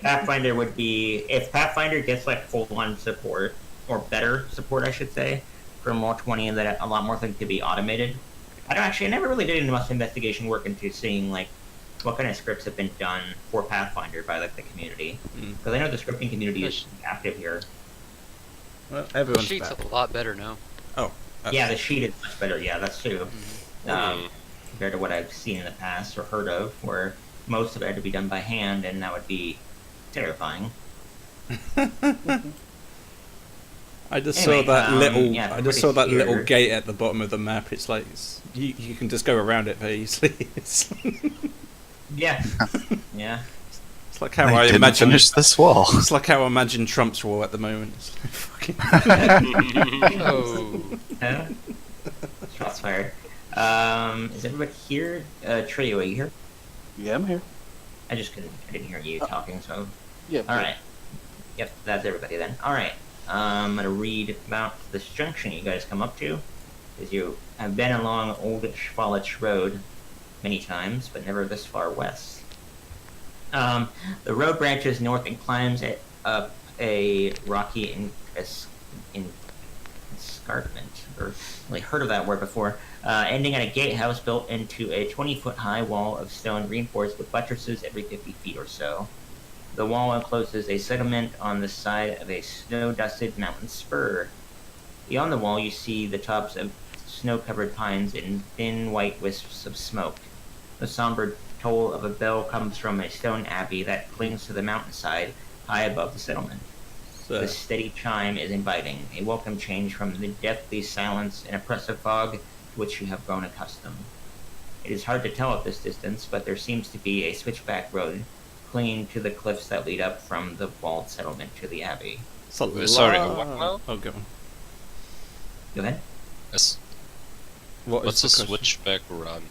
Pathfinder would be if Pathfinder gets like full-on support or better support, I should say, from Roll20, and that a lot more things could be automated. I never really did much investigation work into seeing like what kind of scripts have been done for Pathfinder by like the community, because I know the scripting community is active here. Well, The everyone's sheet's back. a lot better now. Oh. Yeah, the sheet is much better. Yeah, that's true. Compared to what I've seen in the past or heard of, where most of it had to be done by hand, and that would be terrifying. I just Anyway, saw that little. yeah, I just saw that pretty little here. gate at the bottom of the map. It's like you can just go around it very easily. It's Yeah, yeah. like how I I didn't imagine. finish this wall. It's like how I imagine Trump's wall at the moment. It's like fucking. Oh. Huh? Shots fired. Is everybody here? Trio, are you here? Yeah, I'm here. I didn't hear you talking, so. Yeah. Alright. Yep, that's everybody then. Alright. I'm gonna read about this junction you guys come up to. Because you have been along Old Schwalich Road many times, but never this far west. The road branches north and climbs up a rocky escarpment, or really heard of that word before, ending at a gatehouse built into a 20-foot high wall of stone reinforced with buttresses every 50 feet or so. The wall encloses a settlement on the side of a snow-dusted mountain spur. Beyond the wall, you see the tops of snow-covered pines and thin white wisps of smoke. The somber toll of a bell comes from a stone abbey that clings to the mountainside high above the settlement. The steady chime is inviting, a welcome change from the deathly silence and oppressive fog to which you have grown accustomed. It is hard to tell at this distance, but there seems to be a switchback road clinging to the cliffs that lead up from the walled settlement to the abbey. Sorry, what now? Oh, go on. Go ahead. Yes. the What's a question? switchback run?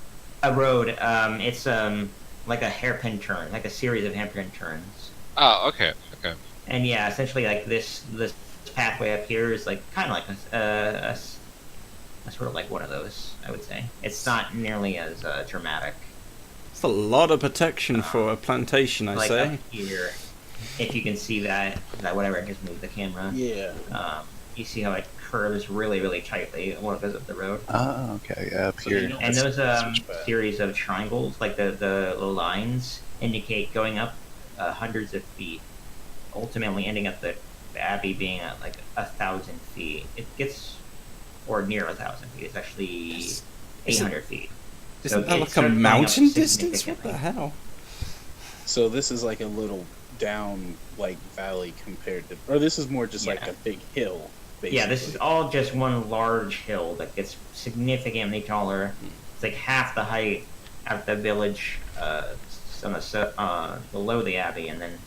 A road, it's like a hairpin turn, like a series of hairpin turns. Oh, okay, okay. And yeah, essentially like this pathway up here is like kind of like a sort of like one of those, I would say. It's not nearly as dramatic. It's a lot of protection for a plantation, I Like say. up here, if you can see that whatever, I just moved the camera. Yeah. You see how it curves really, really tightly when it goes up the road. Oh, okay. Yeah, up here. And those switchback. series of triangles, like the lines, indicate going up hundreds of feet, ultimately ending at the abbey being at like 1,000 feet. It gets, or near 1,000 feet. It's actually 800 feet. Isn't So that it like a starts going mountain up distance? What the significantly. hell? So this is like a little down like valley compared to, or this is more just like Yeah. a big hill. Basically. Yeah, this is all just one large hill that gets significantly taller. It's like half the height at the village below the abbey, and then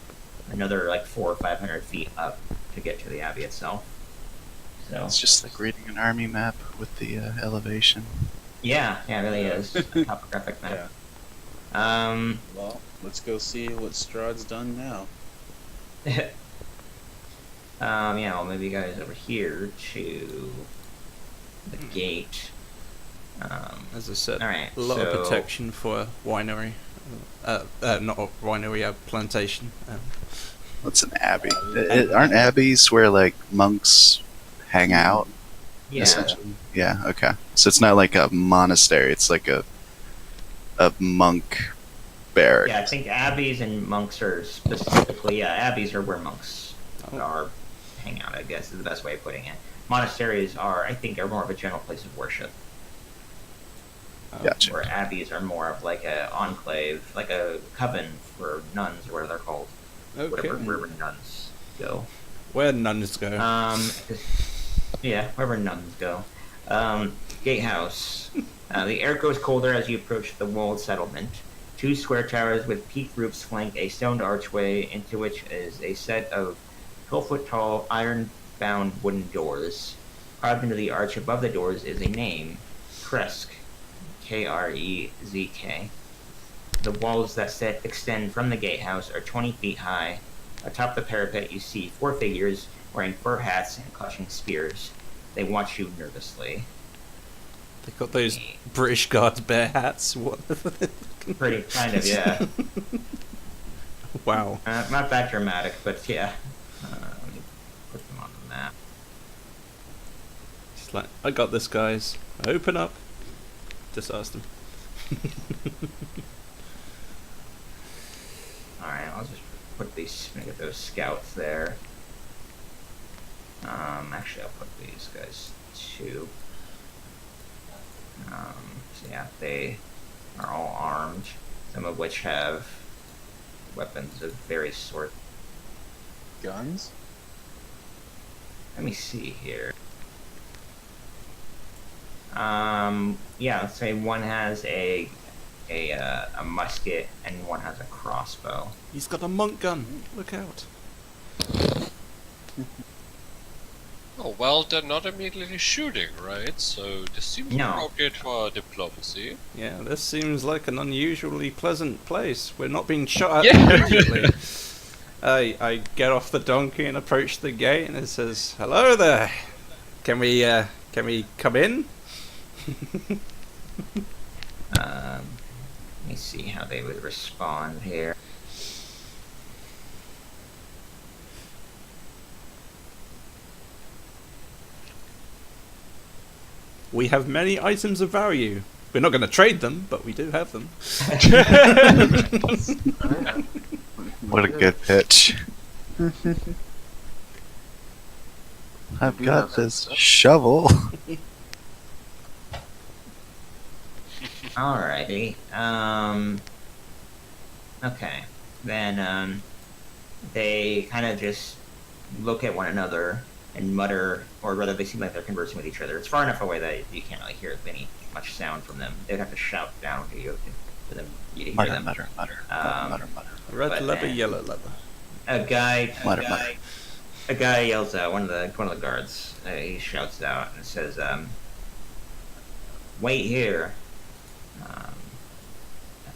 another like 400 or 500 feet up to get to the abbey itself. So It's just like reading an army map with the elevation. yeah, it really is a topographic map. Yeah. Well, let's go see what Strahd's done now. Yeah, I'll move you guys over here to the gate. As I said, Alright, a lot of so- protection for a winery. Not a winery, a plantation. What's an abbey? Aren't abbeys where like monks hang out? Yeah, Essentially. Yeah. Okay. So it's not like a monastery. It's like a monk barrack. yeah, I think abbeys and monks are specifically, abbeys are where monks are hang out, I guess is the best way of putting it. Monasteries are, I think, are more of a general place of worship, Gotcha. where abbeys are more of like a enclave, like a coven for nuns, or whatever they're called. Okay. Wherever nuns go. Where nuns go. Yeah, wherever nuns go. Gatehouse. The air grows colder as you approach the walled settlement. Two square towers with peaked roofs flank a stoned archway into which is a set of 12-foot tall, iron-bound wooden doors. Carved into the arch above the doors is a name, Krezk, Krezk. The walls that extend from the gatehouse are 20 feet high. Atop the parapet, you see 4 figures wearing fur hats and clutching spears. They watch you nervously. They got those British Guards bear hats. What? Pretty kind of, yeah. Wow. Not that dramatic, but yeah. Let me put them on the map. It's like, I got this, guys. Open up. Just asked them. Alright, I'll just put these, get those scouts there. Actually, I'll put these guys too. So yeah, they are all armed, some of which have weapons of various sorts. Guns? Let me see here. Yeah, let's say one has a musket and one has a crossbow. He's got a monk gun. Look out. Oh, well, they're not immediately shooting, right? So this seems No. appropriate for diplomacy. Yeah, this seems like an unusually pleasant place. We're not being shot at Yeah. immediately. I get off the donkey and approach the gate, and it says, "Hello there. Can we come in?" Let me see how they would respond here. We have many items of value. We're not going to trade them, but we do have them. What a good pitch. I've got this shovel. Alrighty. Okay. Then, they kind of just look at one another and mutter, or rather, they seem like they're conversing with each other. It's far enough away that you can't really hear much sound from them. They'd have to shout down to you for you to hear Mutter, them. mutter, mutter, Um, mutter, mutter. Red But leather, then- yellow leather. A guy yells out. One of the guards. He shouts out and says, "Wait here.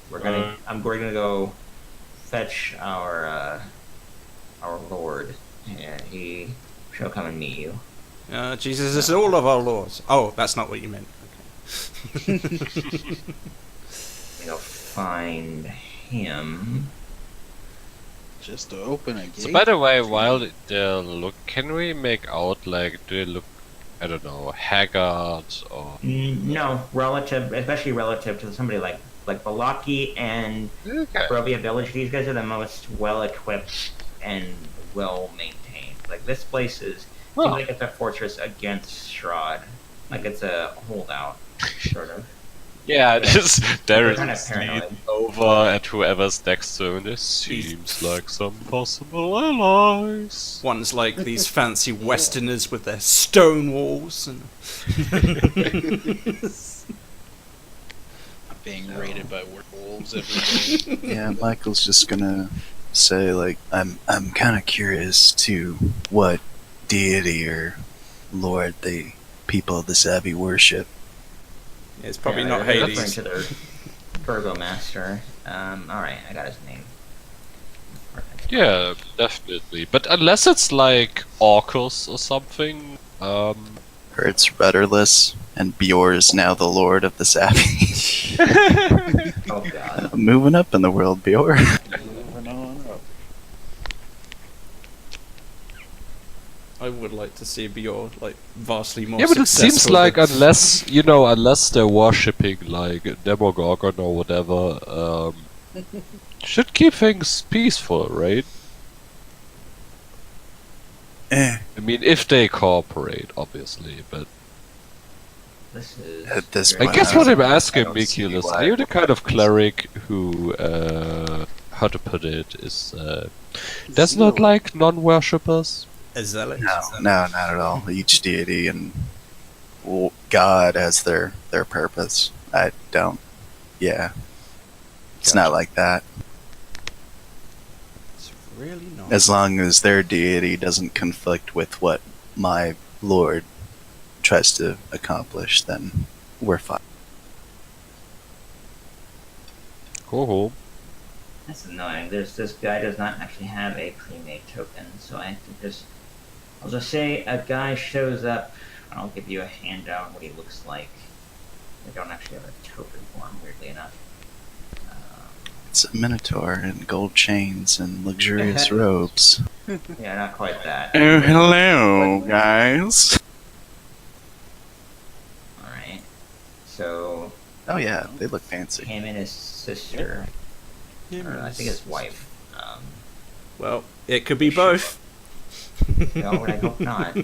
We're gonna go fetch our lord, and he shall come and meet you." Jesus is all of our lords. Oh, that's not what you meant. Okay. We go find him. Just to open a gate? So, by the way, while they look, can we make out, like, do they look, I don't know, haggard or... No, especially relative to somebody like Balaki and Okay. Barovia Village. These guys are the most well equipped and well maintained. Like this place seems like it's a fortress against Strahd. Like it's a holdout, sort of. Yeah, this They're Derek kind of is paranoid. over at whoever's next to him. This seems like some possible allies. One's like these fancy westerners with their stone walls and Being raided by werewolves every day. Yeah, Michael's just gonna say like, I'm kind of curious to what deity or lord the people of the Abbey worship. it's probably Yeah, not they're Hades. referring to their Burgomaster. Alright, I got his name. Perfect. Yeah, definitely. But unless it's like Orcus or something, Or it's rudderless, and Bjor is now the lord of the Abbey. Oh god. Moving up in the world, Bjor. Moving on up. I would like to see Bjorn like vastly more. yeah, but it seems successful like than- unless they're worshipping like Demogorgon or whatever, should keep things peaceful, right? Eh, I mean, if they cooperate, obviously, but This is At this I point, guess I what I'm don't asking, see Mikil, is why are you the kind of cleric who, how to put it, is, does not like non-worshippers? a zealot. No, not at all. Each deity and God has their purpose. I don't. Yeah, it's not like that. It's really not. As long as their deity doesn't conflict with what my lord tries to accomplish, then we're fine. Cool. That's annoying. This guy does not actually have a pre-made token, so I have to I'll just say a guy shows up, and I'll give you a handout on what he looks like. I don't actually have a token for him, weirdly enough. It's a minotaur in gold chains and luxurious robes. Yeah, not quite that. Oh, hello, guys. Alright. So, Oh yeah, they look fancy. him and his sister, or I think his wife. Well, it could be both. No, I hope not.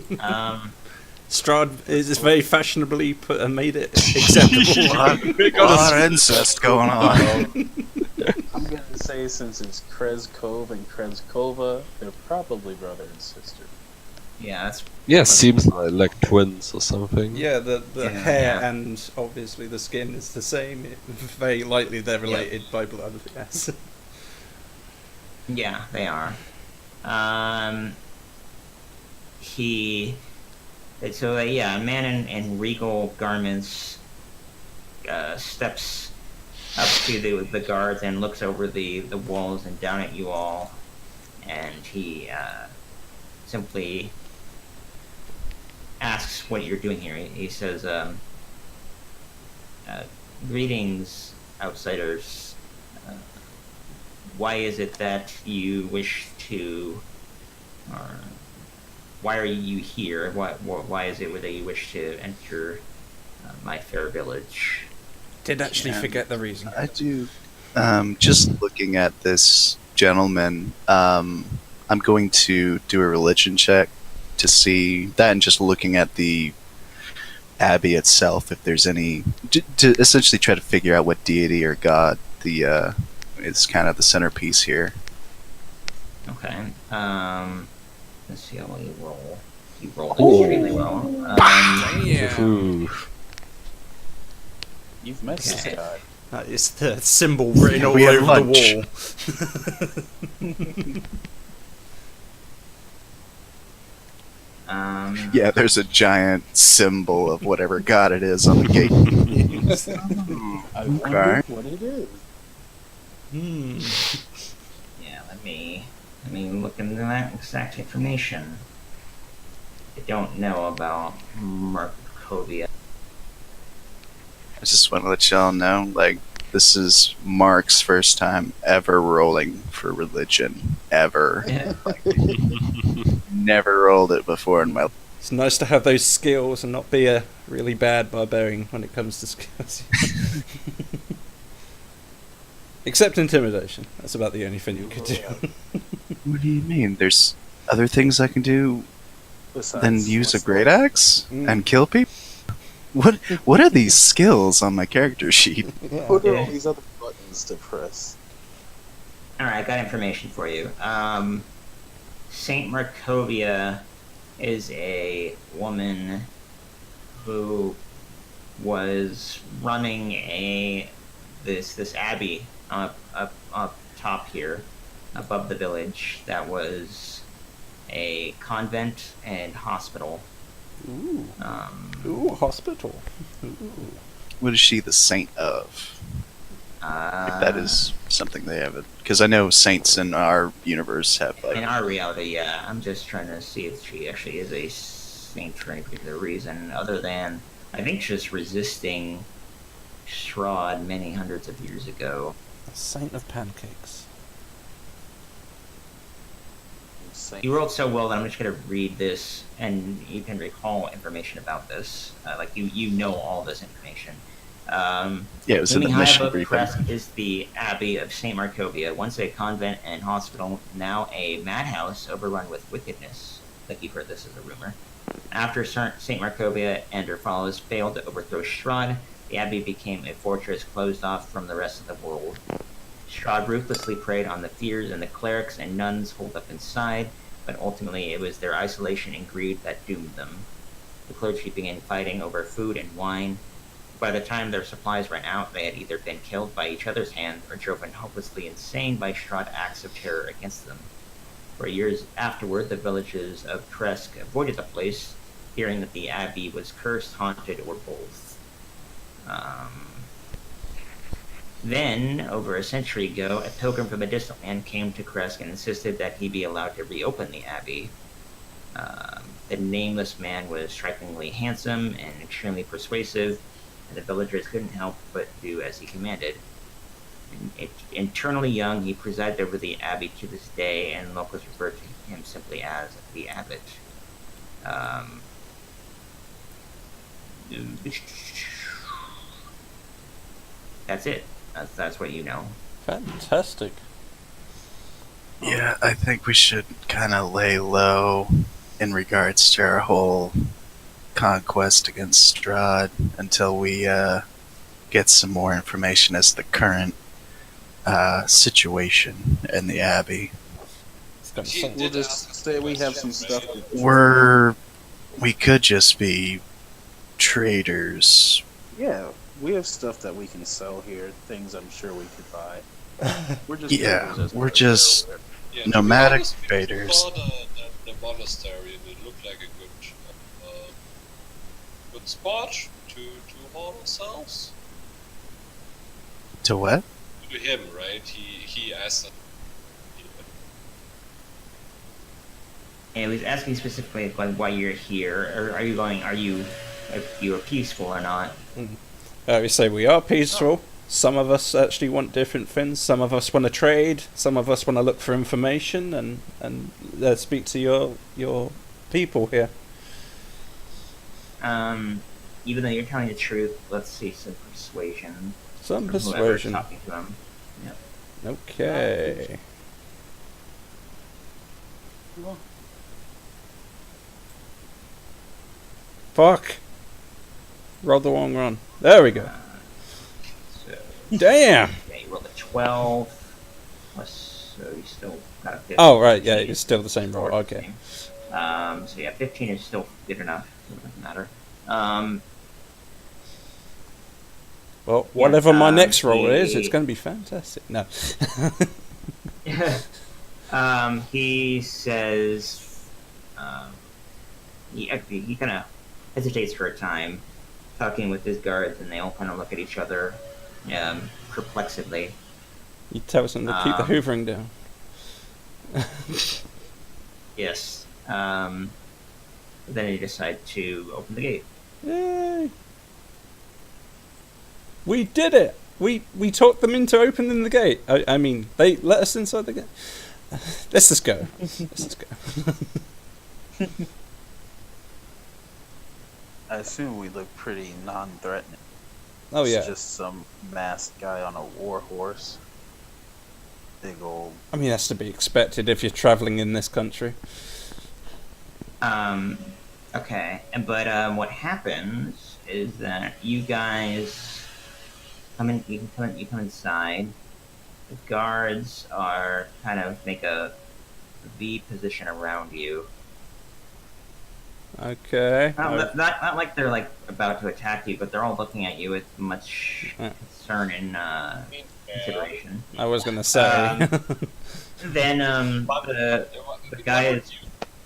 Strahd is very fashionably made it acceptable. A lot of incest going on. I'm gonna say since it's Krez Cove and Krez Kova, they're probably brother and sister. Yeah, that's Yeah, seems like twins or something. Yeah, the Yeah, hair yeah. and obviously the skin is the same. Very likely they're related by blood. Yes. yeah, they are. A man in regal garments steps up to the guards and looks over the walls and down at you all, and he simply asks what you're doing here. He says, "Greetings, outsiders. Why is it that you wish to, or why are you here? Why is it that you wish to enter my fair village?" Did actually Yeah. forget the reason. I do. Just looking at this gentleman, I'm going to do a religion check to see that, and just looking at the abbey itself, if there's any, to essentially try to figure out what deity or god is kind of the centerpiece here. Okay. Let's see how well you roll. You rolled extremely well. Ooh. You've met this Okay. guy. That is the symbol written all We had over lunch. the wall. Yeah, there's a giant symbol of whatever god it is on the gate. I Okay. wonder what it is. Hmm. Yeah, let me look into that exact information. I don't know about Markovia. I just want to let y'all know, like, this is Mark's first time ever rolling for religion. Ever. Never rolled it before in my life. It's nice to have those skills and not be a really bad barbarian when it comes to skills. Except intimidation. That's about the only thing you could do. What do you mean? There's other things I can do Besides, than use a what's great the- axe Mm. and kill people? What are these skills on my character sheet? What are all these other buttons to press? Alright, I got information for you. Saint Markovia is a woman who was running this abbey up top here, above the village, that was a convent and hospital. Ooh. Um, Ooh, hospital. Ooh. What is she the saint of? If that is something they have, because I know saints in our universe have in like. our reality, yeah. I'm just trying to see if she actually is a saint for any particular reason, other than I think just resisting Strahd many hundreds of years ago. A saint of pancakes. You rolled so well that I'm just gonna read this, and you can recall information about this. Like you know all this information. Yeah, it was in the Looming high mission above briefing. Kresk is the Abbey of Saint Markovia, once a convent and hospital, now a madhouse overrun with wickedness. Like you've heard this as a rumor. After Saint Markovia and her followers failed to overthrow Strahd, the Abbey became a fortress closed off from the rest of the world. Strahd ruthlessly preyed on the fears and the clerics and nuns holed up inside, but ultimately it was their isolation and greed that doomed them. The clergy began fighting over food and wine. By the time their supplies ran out, they had either been killed by each other's hand or driven hopelessly insane by Strahd acts of terror against them. For years afterward, the villages of Kresk avoided the place, fearing that the abbey was cursed, haunted, or both. Then, over a century ago, a pilgrim from a distant land came to Kresk and insisted that he be allowed to reopen the abbey. The nameless man was strikingly handsome and extremely persuasive, and the villagers couldn't help but do as he commanded. Internally young, he presides over the abbey to this day, and locals refer to him simply as the abbot. Um, that's it. That's what you know. Fantastic. Yeah, I think we should kind of lay low in regards to our whole conquest against Strahd until we get some more information as the current situation in the Abbey. It's gonna He suck. We'll did just ask say we have some questions. stuff. We could just be traders. Yeah, we have stuff that we can sell here. Things I'm sure we could buy. We're just Yeah, traders as we're far as just- we're Yeah, to be Nomadic honest, we traders. saw the monastery and it looked like a good spot to haul ourselves. To what? To him, right? He asked us. And he was asking specifically like why you're here, or are you going? Are you if you are peaceful or not? We say we are peaceful. Some of us actually want different things. Some of us want to trade. Some of us want to look for information and speak to your people here. Even though you're telling the truth, let's see some persuasion. Some from whoever's persuasion. talking to him. Okay. Fuck. Roll the wrong run. There we go. So, Damn. yeah, you rolled a 12. Plus, so you still got a 15. Oh right, yeah, it's still the same roll. Okay. So yeah, 15 is still good enough. It doesn't matter. Well, whatever my um, next roll is, he- it's going to be fantastic. No. He says, he kind of hesitates for a time, talking with his guards, and they all kind of look at each other, perplexedly. You tell us them to keep the hoovering down. Yes. Then they decide to open the gate. Yay! We did it! We talked them into opening the gate. I mean, they let us inside the gate. Let's just go. Let's just go. I assume we look pretty non-threatening. Oh yeah. It's just some masked guy on a war horse. Big old. I mean, that's to be expected if you're traveling in this country. Okay. But what happens is that you guys come in. You come inside. The guards are kind of make a V position around you. Okay. Not like they're like about to attack you, but they're all looking at you with much concern and consideration. I was gonna say. Then the guy is.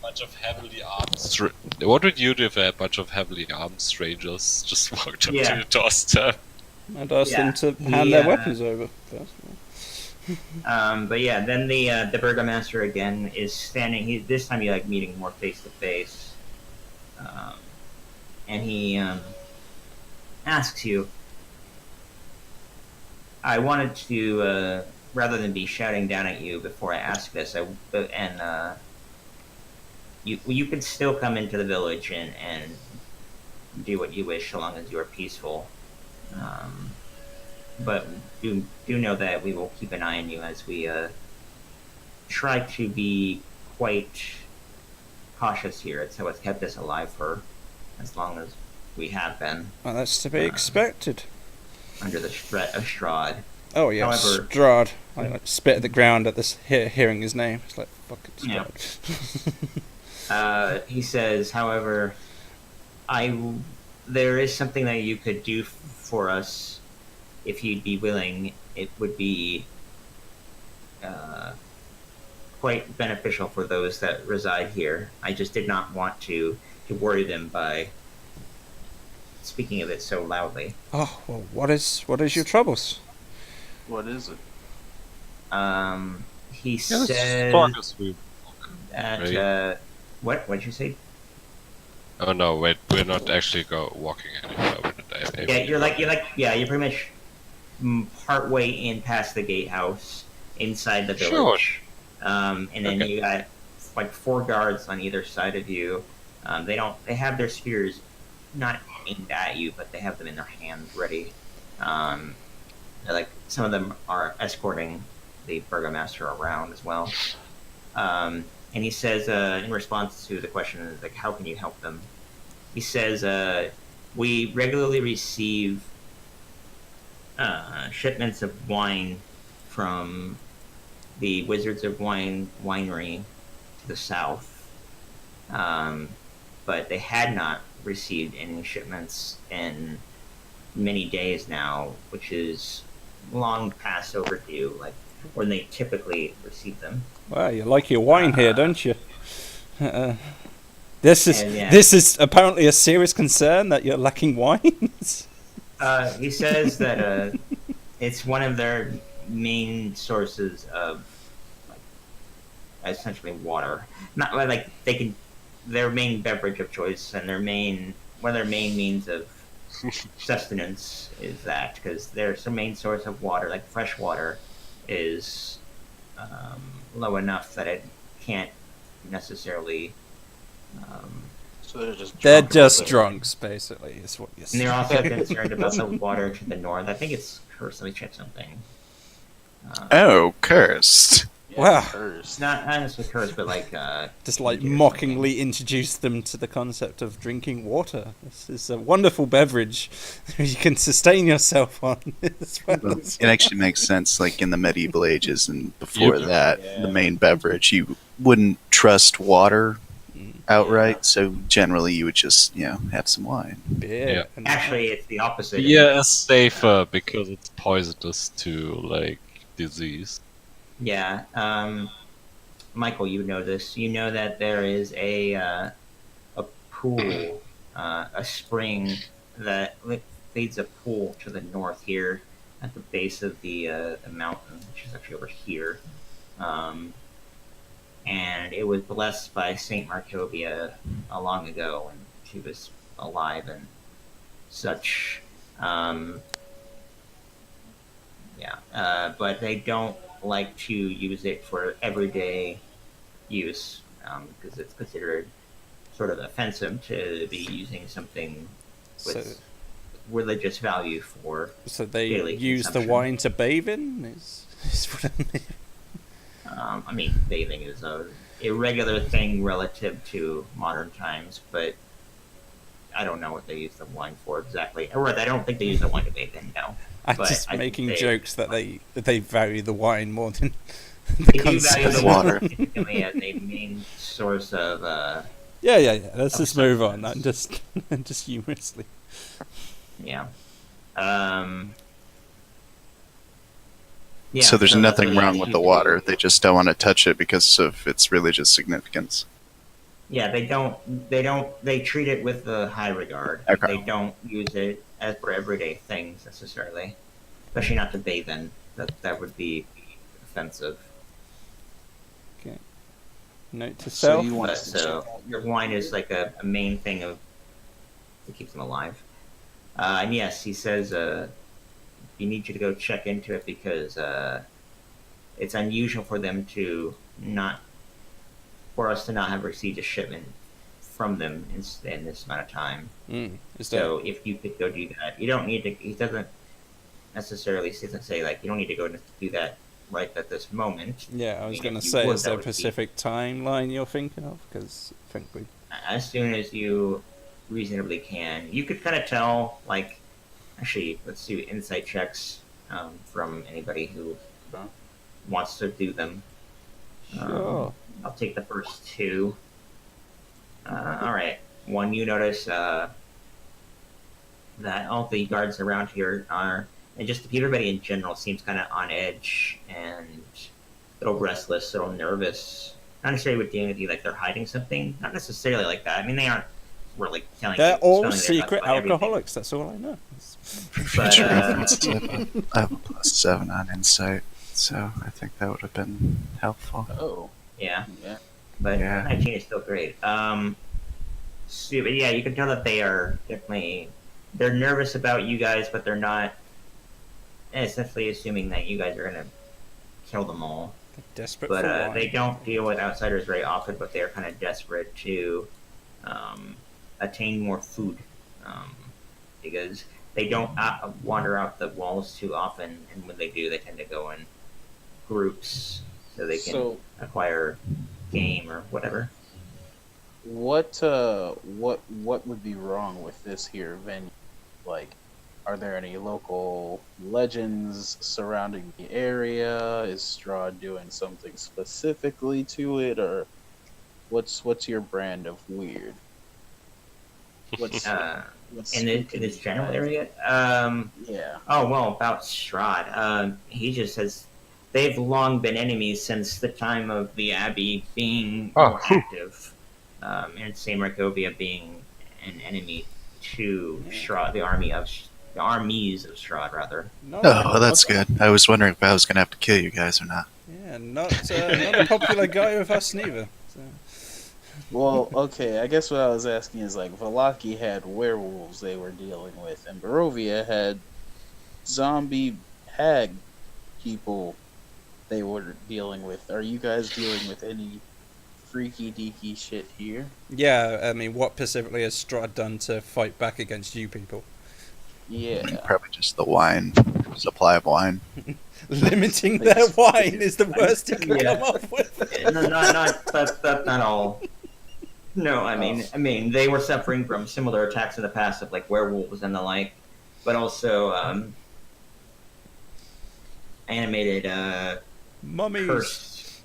Bunch of heavily armed. What would you do if a bunch of heavily armed strangers just walked up to Yeah. your doorstep? I'd ask Yeah, them to he, hand their weapons over. First. But yeah, then the burgomaster again is standing. This time you like meeting more face to face, and he asks you. I wanted to rather than be shouting down at you before I ask this, you could still come into the village and do what you wish so long as you are peaceful. But do know that we will keep an eye on you as we try to be quite cautious here. It's what's kept us alive for as long as we have been Well, that's to be expected. under the threat of Strahd. Oh yeah, However- Strahd. I like spit at the ground at this hearing his name. It's like fucking Yeah. Strahd. He says, however, there is something that you could do for us if you'd be willing. It would be quite beneficial for those that reside here. I just did not want to worry them by speaking of it so loudly. Oh well, what is your troubles? What is it? He Yes, says as long as we. that Right. what did you say? Oh no! Wait, we're not actually walking anywhere. Yeah, you're pretty much partway in past the gatehouse, inside the Sure. village. And then Okay. you got like 4 guards on either side of you. They have their spears not aimed at you, but they have them in their hands ready. Like some of them are escorting the burgomaster around as well. And he says, in response to the question, like, how can you help them? He says, we regularly receive shipments of wine from the Wizards of Wine winery to the south, but they had not received any shipments in many days now, which is long past overdue, like when they typically receive them. Well, you like your wine here, don't you? This is And, yeah. this is apparently a serious concern that you're lacking wines. He says that it's one of their main sources of, like, essentially water. Not like they can, their main beverage of choice and one of their main means of sustenance is that, because their main source of water, like fresh water, is low enough that it can't necessarily. So they're just They're drunk just with it. drunks, basically, is what you're And saying. they're also concerned about the water to the north. I think it's cursed. Let me check something. Oh, cursed. Yeah, Wow. cursed. Not necessarily cursed, but like Just like tainted or mockingly introduce them to the concept of drinking water. This is a wonderful beverage you can sustain yourself on. as well Well, as- it actually makes sense, like in the medieval ages and before Yep. that, Yeah. the main beverage, you wouldn't trust water outright, so generally you would just, have some wine. beer. Yeah. and- Actually, it's the opposite. Beer is safer because it's poisonous to like disease. Yeah. Michael, you know this. You know that there is a pool, a spring that leads a pool to the north here at the base of the mountain, which is actually over here. And it was blessed by Saint Markovia long ago when she was alive and such. But they don't like to use it for everyday use because it's considered sort of offensive to be using something so, with religious value for. so they daily use the consumption. wine to bathe in? Is what I mean. I mean, bathing is a irregular thing relative to modern times, but I don't know what they use the wine for exactly. Or I don't think they use the wine to bathe in. No, I'm But just I making think jokes that they value the wine more than the they do value concept. the Water. water significantly as a main source of. Yeah. Let's Of just move on. substance. I'm just humorously. Yeah. Yeah, So there's that's nothing what wrong they with use the to water. do. They just don't want to touch it because of its religious significance. Yeah, they treat it with a high regard. Okay. They don't use it as for everyday things necessarily, especially not to bathe in. That would be offensive. Note to So self. you want But us to check so out your wine is like a main thing of that keeps them alive. And yes, he says we need you to go check into it because it's unusual for them to for us to not have received a shipment from them in this amount of time. Is So if you could go do that, you don't need to. He doesn't necessarily say like you don't need to go do that right at this moment. yeah, I was mean, going to if you say, would, is that there a would be- specific timeline you're thinking of? Because I think we. As soon as you reasonably can, you could kind of tell. Like, actually, let's do insight checks from anybody who wants to do them. Sure. I'll take the first 2. All right. One, you notice that all the guards around here are, and just everybody in general seems kind of on edge and a little restless, a little nervous. Not necessarily with dealing with you like they're hiding something. Not necessarily like that. I mean, they aren't really telling They're you. all spelling their secret thoughts about everything. alcoholics. That's all I know. But, I have a +7 on insight, so I think that would have been helpful. Oh, yeah. yeah. But Yeah. 19 is still great. But yeah, you can tell that they are definitely they're nervous about you guys, but they're not essentially assuming that you guys are gonna kill them all. Desperate But for wine. they don't deal with outsiders very often, but they're kind of desperate to attain more food because they don't wander out the walls too often, and when they do, they tend to go in groups so they can So acquire game or whatever. what would be wrong with this here venue? Like, are there any local legends surrounding the area? Is Strahd doing something specifically to it, or what's your brand of weird? What's what's In spooky this general about it? area, Yeah. oh well, about Strahd, he just says they've long been enemies since the time of the Abbey being Oh, more phew. active, and Saint Markovia being an enemy to Yeah. Strahd, the armies of Strahd, rather. Not, Oh, well, that's good. I was wondering if I was gonna have to kill you guys or not. yeah, not a popular guy with us neither. So. Well, okay. I guess what I was asking is like Valaki had werewolves they were dealing with, and Barovia had zombie hag people they were dealing with. Are you guys dealing with any freaky deaky shit here? Yeah, I mean, what specifically has Strahd done to fight back against you people? Yeah. Probably just the wine, supply of wine. Limiting their wine is the worst you can Yeah. come up with. No, that's not all. No, I mean they were suffering from similar attacks in the past of like werewolves and the like, but also animated Mummies. cursed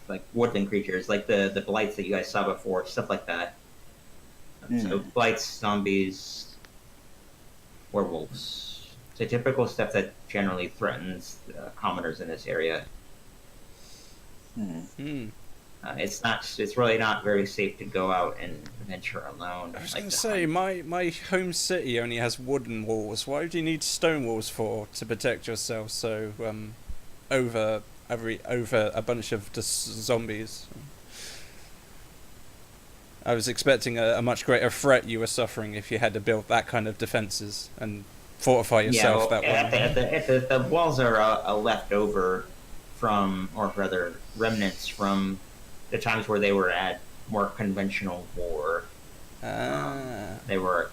like woodland creatures, like the blights that you guys saw before, stuff like that. So blights, zombies, werewolves. So typical stuff that generally threatens commoners in this area. Hmm. It's really not very safe to go out and venture alone. I was like going to to say, hunt. my home city only has wooden walls. Why do you need stone walls for to protect yourself? So over a bunch of zombies. I was expecting a much greater threat you were suffering if you had to build that kind of defenses and fortify yourself that way. The walls are left over from, or rather, remnants from the times where they were at more conventional war. Ah. They were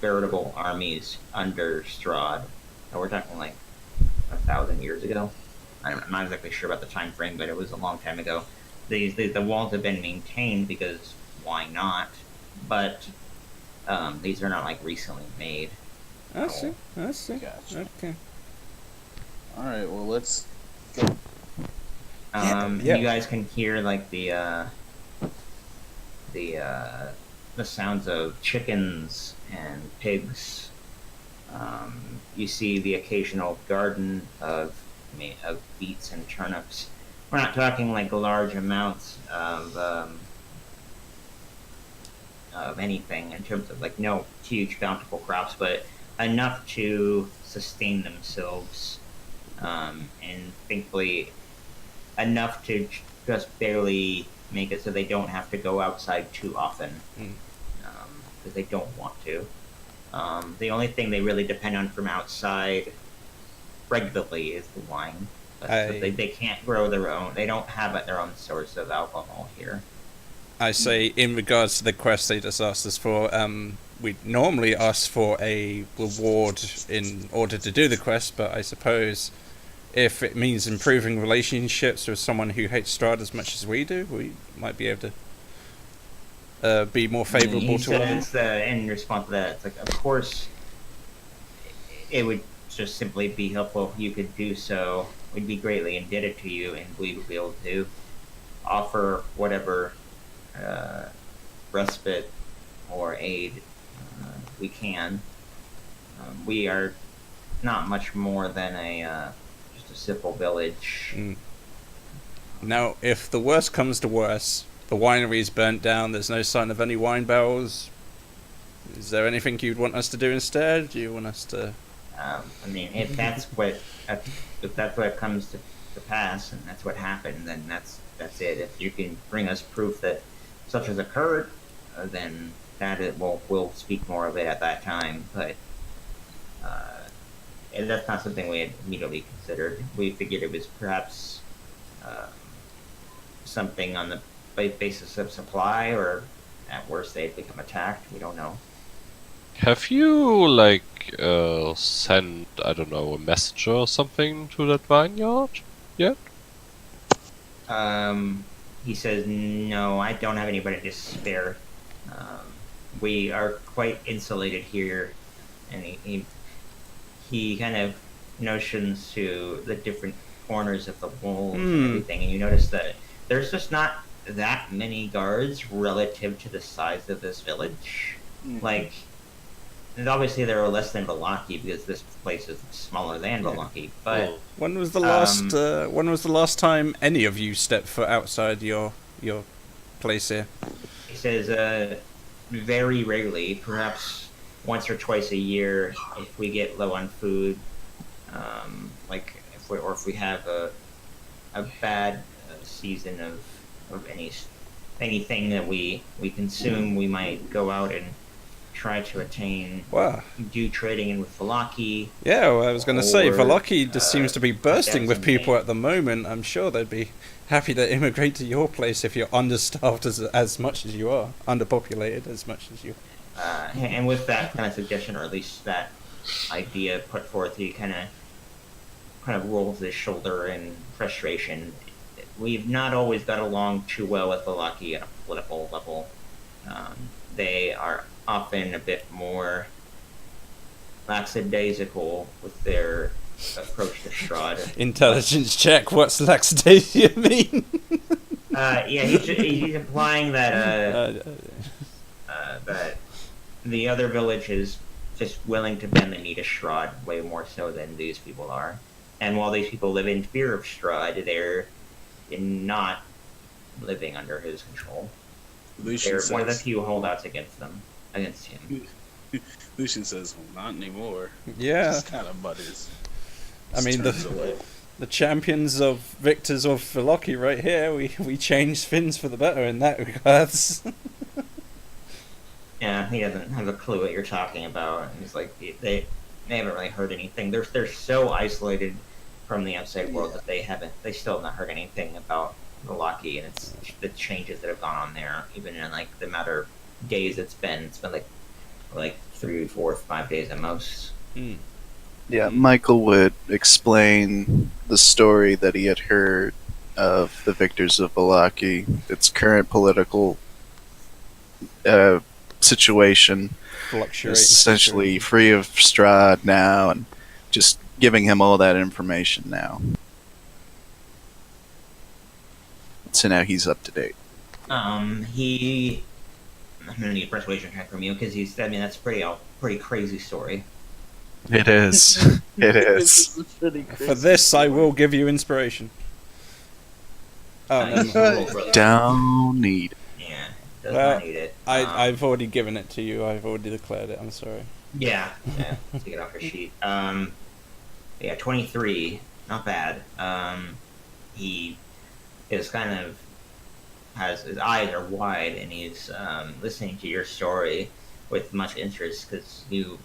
veritable armies under Strahd. And we're talking like 1,000 years ago. I'm not exactly sure about the time frame, but it was a long time ago. The walls have been maintained because why not? But these are not like recently made. I see. Gotcha. Okay. All right. Well, let's go. Yeah. You guys can hear like the sounds of chickens and pigs. You see the occasional garden of beets and turnips. We're not talking like large amounts of anything in terms of like no huge bountiful crops, but enough to sustain themselves, and thankfully enough to just barely make it so they don't have to go outside too often, because they don't want to. The only thing they really depend on from outside regularly is the wine. But they can't grow their own. They don't have their own source of alcohol here. I say, in regards to the quest they just asked us for, we normally ask for a reward in order to do the quest, but I suppose if it means improving relationships with someone who hates Strahd as much as we do, we might be able to be more favourable to one. In response to that, it's like, of course, it would just simply be helpful if you could do so. We'd be greatly indebted to you, and we would be able to offer whatever respite or aid we can. We are not much more than just a simple village. Now, if the worst comes to worst, the winery's burnt down, there's no sign of any wine barrels, is there anything you'd want us to do instead? Do you want us to... I mean, if that's what comes to pass, and that's what happened, then that's it. If you can bring us proof that such has occurred, then we'll speak more of it at that time. But and that's not something we had immediately considered. We figured it was perhaps something on the basis of supply, or at worst they'd become attacked. We don't know. Have you, like, sent, I don't know, a messenger or something to that vineyard yet? He says, no, I don't have anybody to spare. We are quite insulated here, and he kind of notions to the different corners of the walls and everything, and you notice that there's just not that many guards relative to the size of this village. Like, and obviously there are less than Vallaki because this place is smaller than Vallaki, but When was the last? When was the last time any of you stepped foot outside your place here? he says, very rarely, perhaps once or twice a year, if we get low on food, like if we have a bad season of anything that we consume, we might go out and try to attain Wow. do trading in with Vallaki. Yeah, well, I was going to say, Or, Vallaki just seems to be bursting with people something. at the moment. I'm sure they'd be happy to immigrate to your place if you're understaffed as much as you are, underpopulated as much as you. And with that kind of suggestion, or at least that idea put forth, he kind of rolls his shoulder in frustration. We've not always got along too well with Vallaki at a political level. They are often a bit more lackadaisical with their approach to Strahd. Intelligence check. What's lackadaisia mean? Yeah, he's implying that that the other village is just willing to bend the knee to Strahd way more so than these people are. And while these people live in fear of Strahd, they're not living under his control. Lucian They're one of the says, few holdouts against him. Lucian says, well, not anymore. Yeah. Just kind of mutters. I mean, Just turns away. the champions of victors of Vallaki right here. We changed Finns for the better in that regards. Yeah, he doesn't have a clue what you're talking about. He's like, they haven't really heard anything. They're so isolated from the outside world that they still have not heard anything about Vallaki, and it's the changes that have gone on there, even in like the matter of days it's been like 3, 4, 5 days at most. Yeah, Michael would explain the story that he had heard of the victors of Vallaki, its current political situation. Fluctuating. Is essentially free of Strahd now, and just giving him all that information now. So now he's up to date. I'm gonna need a persuasion check from you because that's a pretty crazy story. It is. It is. For this, I will give you inspiration. Oh, You never can mind. roll for that. Don't need. Yeah, does Well, not need it. I've already given it to you. I've already declared it. I'm sorry. Yeah, take it off your sheet. Yeah, 23, not bad. He is kind of his eyes are wide, and he's listening to your story with much interest because you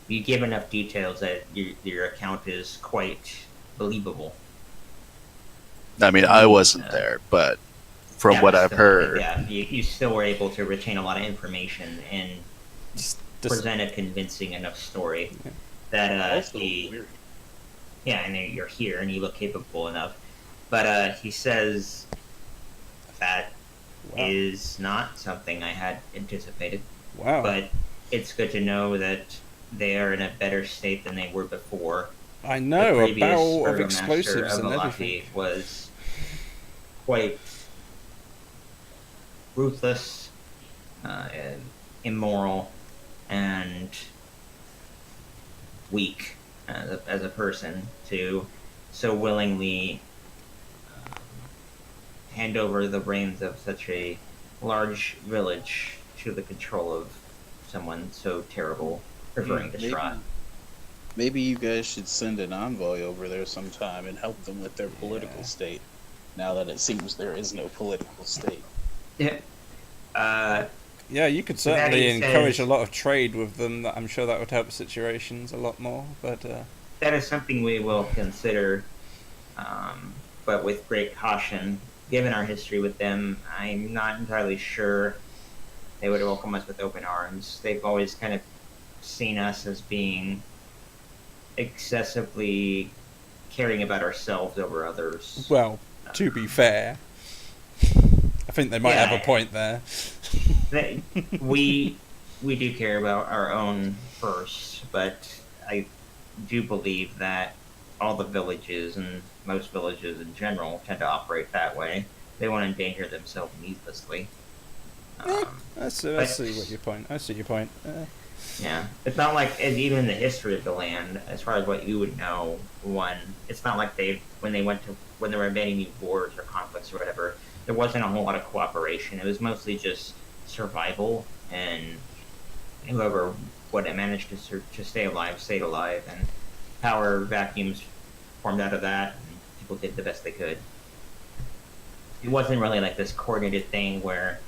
give enough details that your account is quite believable. I mean, I wasn't there, but from Yeah, what but I've still, heard, yeah, you still were able to retain a lot of information and Just present a convincing enough story that Also weird. yeah, and you're here and you look capable enough. But he says that is not something I had anticipated. wow. But it's good to know that they are in a better state than they were before. I know, The a previous barrel of burgomaster explosives of and Vallaki everything. was quite ruthless, and immoral, and weak as a person to so willingly hand over the reins of such a large village to the control of someone so terrible, referring to Maybe- Strahd. Maybe you guys should send an envoy over there sometime and help them with their political state. Now that it seems there is no political state. Yeah. Yeah, you could That certainly being said- encourage a lot of trade with them. That I'm sure that would help situations a lot more. But That is something we will consider, but with great caution. Given our history with them, I'm not entirely sure they would welcome us with open arms. They've always kind of seen us as being excessively caring about ourselves over others. well, to be fair, I think they might have a point there. They, we do care about our own first, but I do believe that all the villages and most villages in general tend to operate that way. They won't endanger themselves needlessly. I see what your point. I see your point. Yeah, it's not like, and even in the history of the land, as far as what you would know, it's not like when there were any wars or conflicts or whatever, there wasn't a whole lot of cooperation. It was mostly just survival, and whoever would have managed to stay alive stayed alive, and power vacuums formed out of that, and people did the best they could. It wasn't really like this coordinated thing where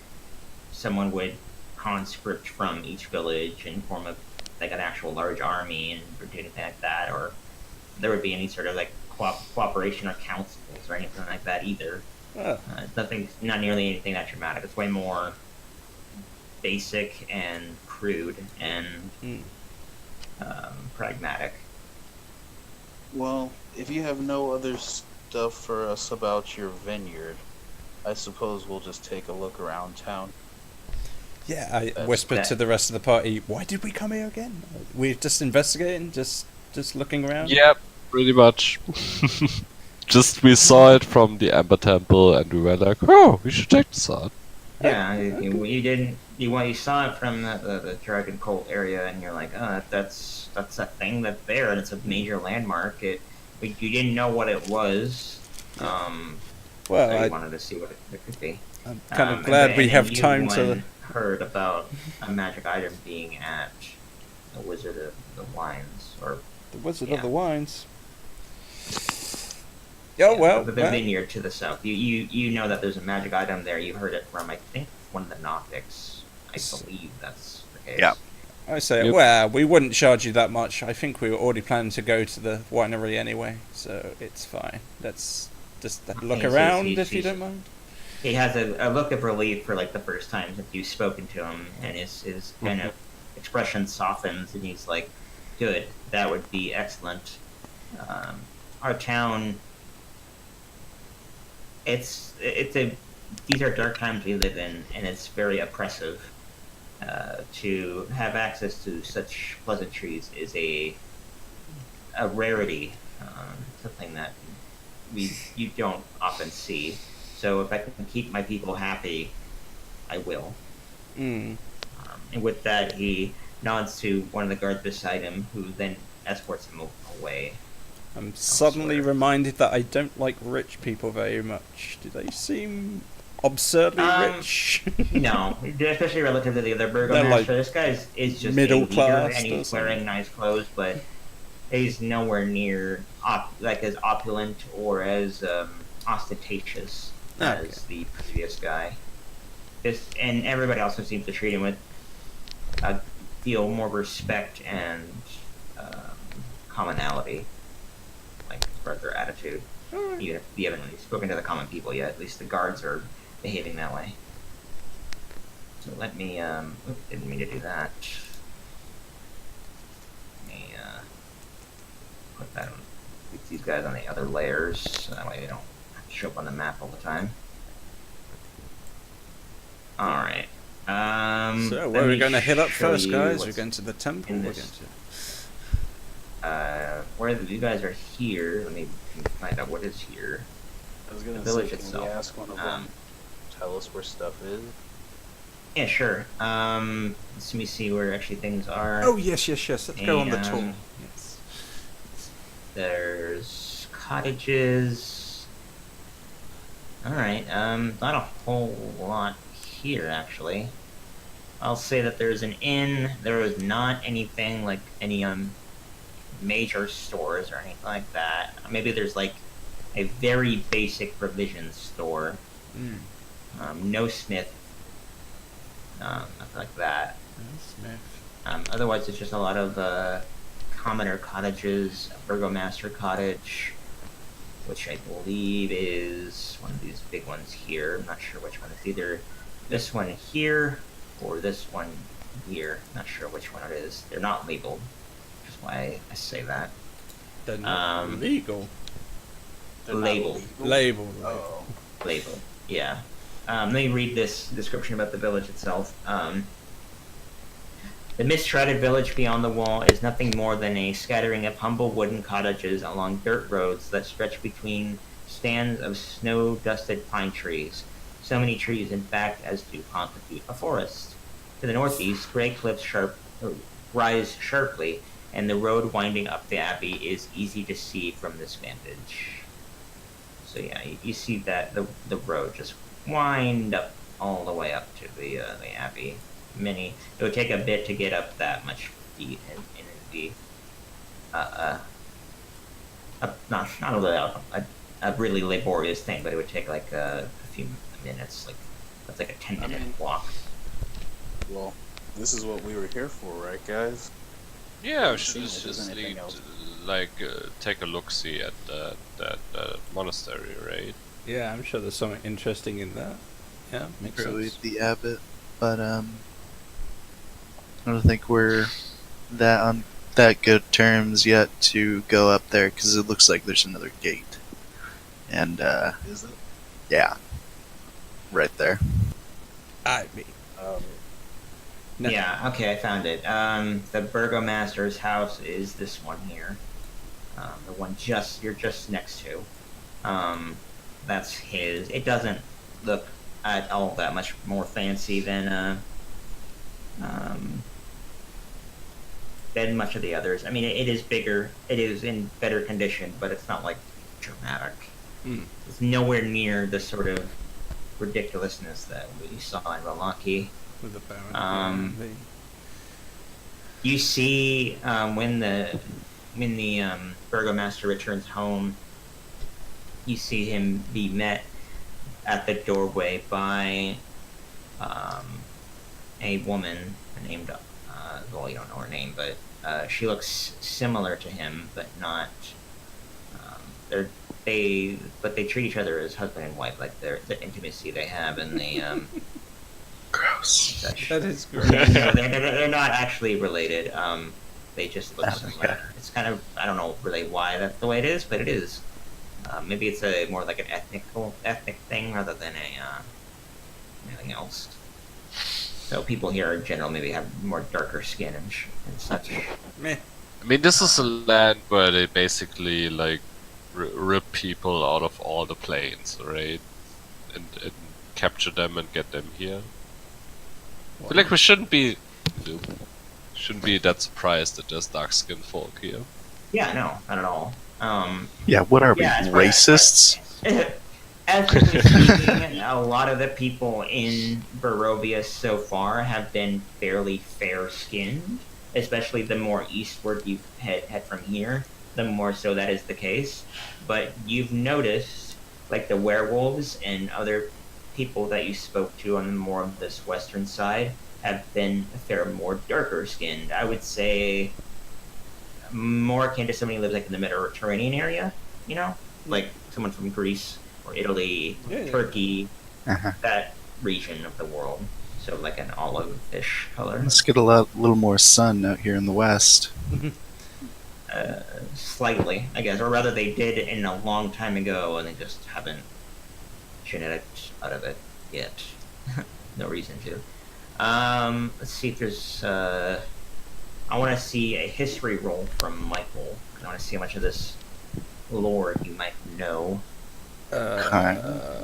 someone would conscript from each village and form an actual large army and do anything like that, or there would be any sort of like cooperation or councils or anything like that either. It's not nearly anything that dramatic. It's way more basic and crude and pragmatic. Well, if you have no other stuff for us about your vineyard, I suppose we'll just take a look around town. Yeah, I whispered to the rest of the party, why did we come here again? We're just investigating, just looking around? Yeah, pretty much. Just we saw it from the Amber Temple and we were like, oh, we should check this out. Yeah, you saw it from the Dragon Cult area, and you're like, oh, that's a thing that's there, and it's a major landmark. You didn't know what it was. Well, so you wanted to see what it could be. I'm kind of glad we have time to... Heard about a magic item being at the Wizard of the Wines, or the Wizard of the Wines. Oh, the vineyard to the south. You know that there's a magic item there. You heard it from, I think, one of the Nothics. I believe that's the case. Yeah. I say, well, we wouldn't charge you that much. I think we were already planning to go to the winery anyway, so it's fine. Let's just look around if you don't mind. He has a look of relief for like the first time that you've spoken to him, and his kind of expression softens, and he's like, "Good, that would be excellent." Our town, these are dark times we live in, and it's very oppressive. To have access to such pleasantries is a rarity, something that you don't often see. So if I can keep my people happy, I will. And with that, he nods to one of the guards beside him, who then escorts him away. I'm suddenly reminded that I don't like rich people very much. Do they seem absurdly rich? No, especially relative to the other burgomaster. Like this guy is just middle a leader, class, and he's wearing nice clothes, but he's nowhere near as opulent or as ostentatious as the previous guy. And everybody also seems to treat him with a deal more respect and commonality, like as far as their attitude. Even if you haven't really spoken to the common people yet, at least the guards are behaving that way. So let me, didn't mean to do that. Let me, put that on, put these guys on the other layers, so that way they don't have to show up on the map all the time. Alright. So, where are we going to hit up first, guys? We're going to the temple. We're going to... where you guys are here, let me find out what is here. I was gonna The village say, can itself. we ask one of them? Tell us where stuff is. Yeah, sure. Let me see where actually things are. Oh, yes. Let's go on the tour. And Yes. There's cottages. Alright, not a whole lot here, actually. I'll say that there's an inn. There is not anything like any, major stores or anything like that. Maybe there's like a very basic provisions store. No smith. nothing like that. Smith. Otherwise, it's just a lot of commoner cottages, Burgomaster Cottage, which I believe is one of these big ones here. I'm not sure which one. It's either this one here or this one here. Not sure which one it is. They're not labeled, which is why I say that. They're not legal. They're not Labeled. Label. Oh. Labeled. Yeah. Let me read this description about the village itself. The mist-shrouded village beyond the wall is nothing more than a scattering of humble wooden cottages along dirt roads that stretch between stands of snow-dusted pine trees. So many trees, in fact, as to constitute a forest. To the northeast, gray cliffs rise sharply, and the road winding up the abbey is easy to see from this vantage. So yeah, you see that the road just wind up all the way up to the abbey. It would take a bit to get up that much feet, and it would be a really laborious thing, but it would take like a few minutes. Like that's like a 10-minute walk. Well, this is what we were here for, right, guys? Yeah, we See should if there's just anything need else. take a look-see at that monastery, right? Yeah, I'm sure there's something interesting in that. Yeah, makes Really, sense. the abbot, but I don't think we're on that good terms yet to go up there because it looks like there's another gate, and Is it? yeah, right there. I mean, no. Yeah, okay, I found it. The burgomaster's house is this one here. The one you're just next to. That's his. It doesn't look at all that much more fancy than much of the others. I mean, it is bigger. It is in better condition, but it's not like dramatic. Mm. It's nowhere near the sort of ridiculousness that we saw in Rolaki. With the Baron. You see, when the burgomaster returns home, you see him be met at the doorway by a woman named, well, you don't know her name, but she looks similar to him, but not. They treat each other as husband and wife, like the intimacy they have in the. Gross. That is great. No, they're not actually related. They just look similar. Okay. It's kind of, I don't know really why that's the way it is, but it is. Maybe it's a more like an ethnic thing rather than anything else. So people here in general maybe have more darker skin and such. Meh. I mean, this is a land where they basically like rip people out of all the planes, right? And capture them and get them here. I feel like we shouldn't be that surprised that there's dark-skinned folk here. Yeah, no, not at all. Yeah, what are we, Yeah, it's racists? As we've been speaking, a lot of the people in Barovia so far have been fairly fair-skinned, especially the more eastward you head from here, the more so that is the case. But you've noticed, like the werewolves and other people that you spoke to on more of this western side have been a fair more darker-skinned. I would say more akin to somebody who lives like in the Mediterranean area, you know? Like someone from Greece or Italy, Yeah. Turkey, Uh-huh. that region of the world. So like an olive-ish color. Let's get a little more sun out here in the west. Slightly, I guess. Or rather they did in a long time ago and they just haven't genetics out of it yet. No reason to. Let's see if there's I want to see a history roll from Michael. I want to see how much of this lore you might know. Well,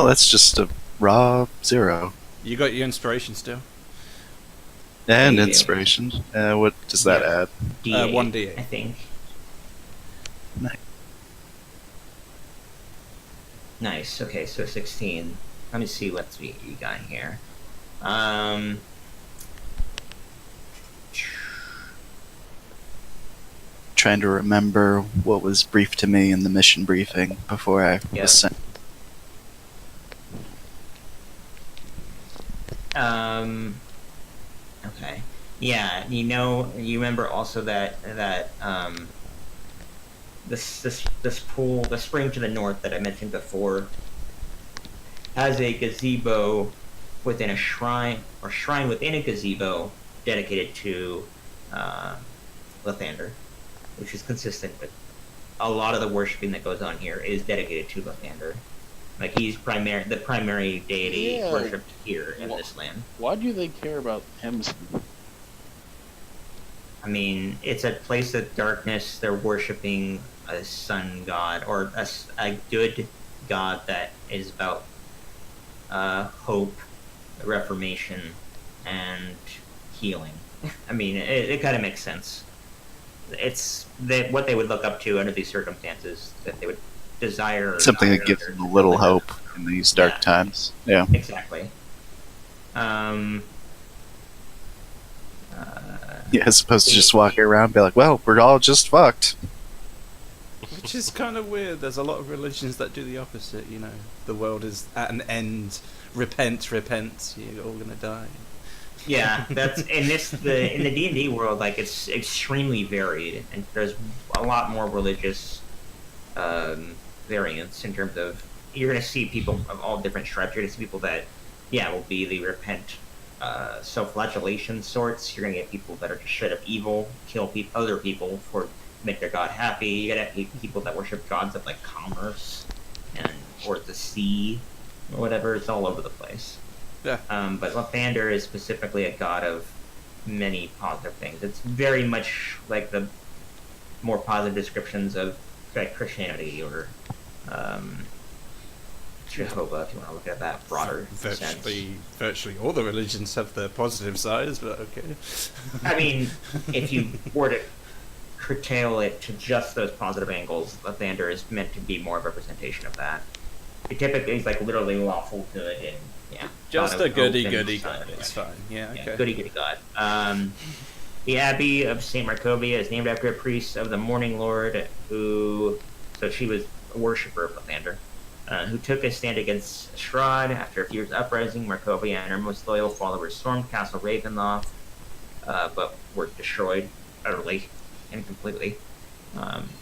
that's just a raw 0. You got your inspiration still. And Yeah. inspiration. What does that Yeah. add? D8, 1d8. I think. Nice. Okay, so 16. Let me see what you got here. Trying to remember what was briefed to me in the mission briefing before I Yeah. was sent. Okay. Yeah, you remember also that this pool, the spring to the north that I mentioned before, has a gazebo within a shrine, or shrine within a gazebo dedicated to Lathander, which is consistent with a lot of the worshiping that goes on here is dedicated to Lathander. Like he's the primary deity Yeah. worshipped here in this land. Why do they care about him? I mean, it's a place of darkness. They're worshiping a sun god, or a good god that is about hope, reformation, and healing. I mean, it kind of makes sense. It's what they would look up to under these circumstances, that they would desire. Something that gives them a little hope in these dark Yeah. times. Yeah. Exactly. Yeah, as opposed to just walking around and be like, well, we're all just fucked. Which is kind of weird. There's a lot of religions that do the opposite. You know, the world is at an end. Repent, repent. You're all gonna die. Yeah, that's in the D&D world, like it's extremely varied, and there's a lot more religious variance in terms of you're going to see people of all different stripes. You're going to see people that, will be the repent, self-flagellation sorts. You're going to get people that are just straight up evil, kill other people for make their god happy. You're going to have people that worship gods of like commerce or the sea or whatever. It's all over the place. Yeah. But Lathander is specifically a god of many positive things. It's very much like the more positive descriptions of like Christianity or Jehovah, if you want to look at that broader sense. Virtually all the religions have their positive sides, but okay. I mean, if you were to curtail it to just those positive angles, Lathander is meant to be more of a representation of that. It typically is like literally lawful good and just god a of goody hope and goody sun god. and It's direction. fine. Yeah. Yeah, Okay. goody goody god. The Abbey of St. Markovia is named after a priest of the Morning Lord so she was a worshipper of Lathander, who took a stand against Strahd. After a fierce uprising, Markovia and her most loyal followers stormed Castle Ravenloft, but were destroyed utterly and completely.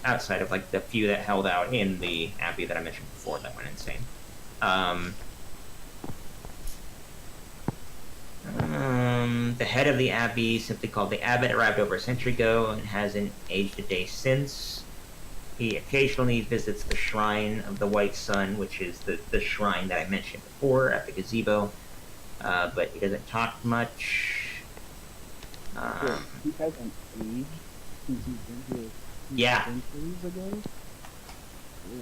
Outside of like the few that held out in the Abbey that I mentioned before that went insane. The head of the Abbey, simply called the Abbot, arrived over a century ago and hasn't aged a day since. He occasionally visits the Shrine of the White Sun, which is the shrine that I mentioned before at the gazebo, but he doesn't talk much. He hasn't aged since he's been here Yeah. centuries ago?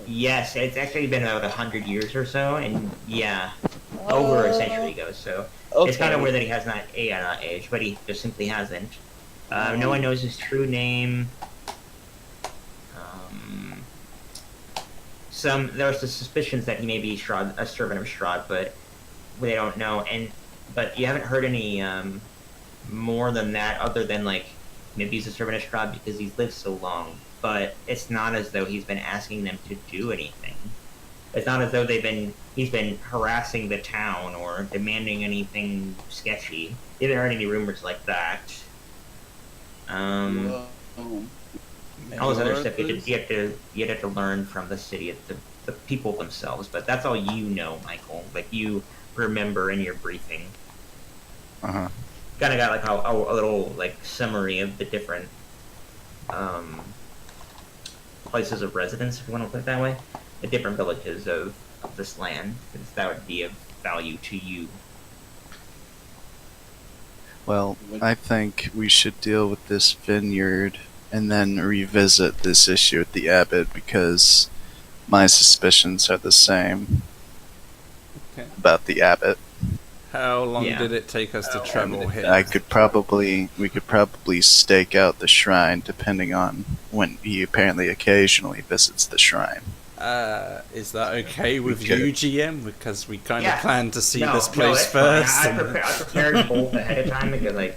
Yes, it's actually been about 100 years or so, and over a century ago, so it's kind of weird that he has not aged, but he just simply hasn't. No one knows his true name. There's the suspicions that he may be Strahd, a servant of Strahd, but they don't know. But you haven't heard any more than that, other than like maybe he's a servant of Strahd because he's lived so long. But it's not as though he's been asking them to do anything. It's not as though he's been harassing the town or demanding anything sketchy. You haven't heard any rumors like that. All this other stuff you have to learn from the city, the people themselves. But that's all you know, Michael. Like you remember in your briefing. Uh-huh. Kind of got like a little like summary of the different places of residence, if you want to put it that way, the different villages of this land, because that would be of value to you. Well, I think we should deal with this vineyard and then revisit this issue with the abbot, because my suspicions are the same Okay. about the abbot. How long Yeah. did it take us to travel here? We could probably stake out the shrine depending on when he apparently occasionally visits the shrine. Is that okay with Okay. you, GM? Because we kind of Yeah. planned to see No, this no, place that's fine. first. I and- prepared both ahead of time because I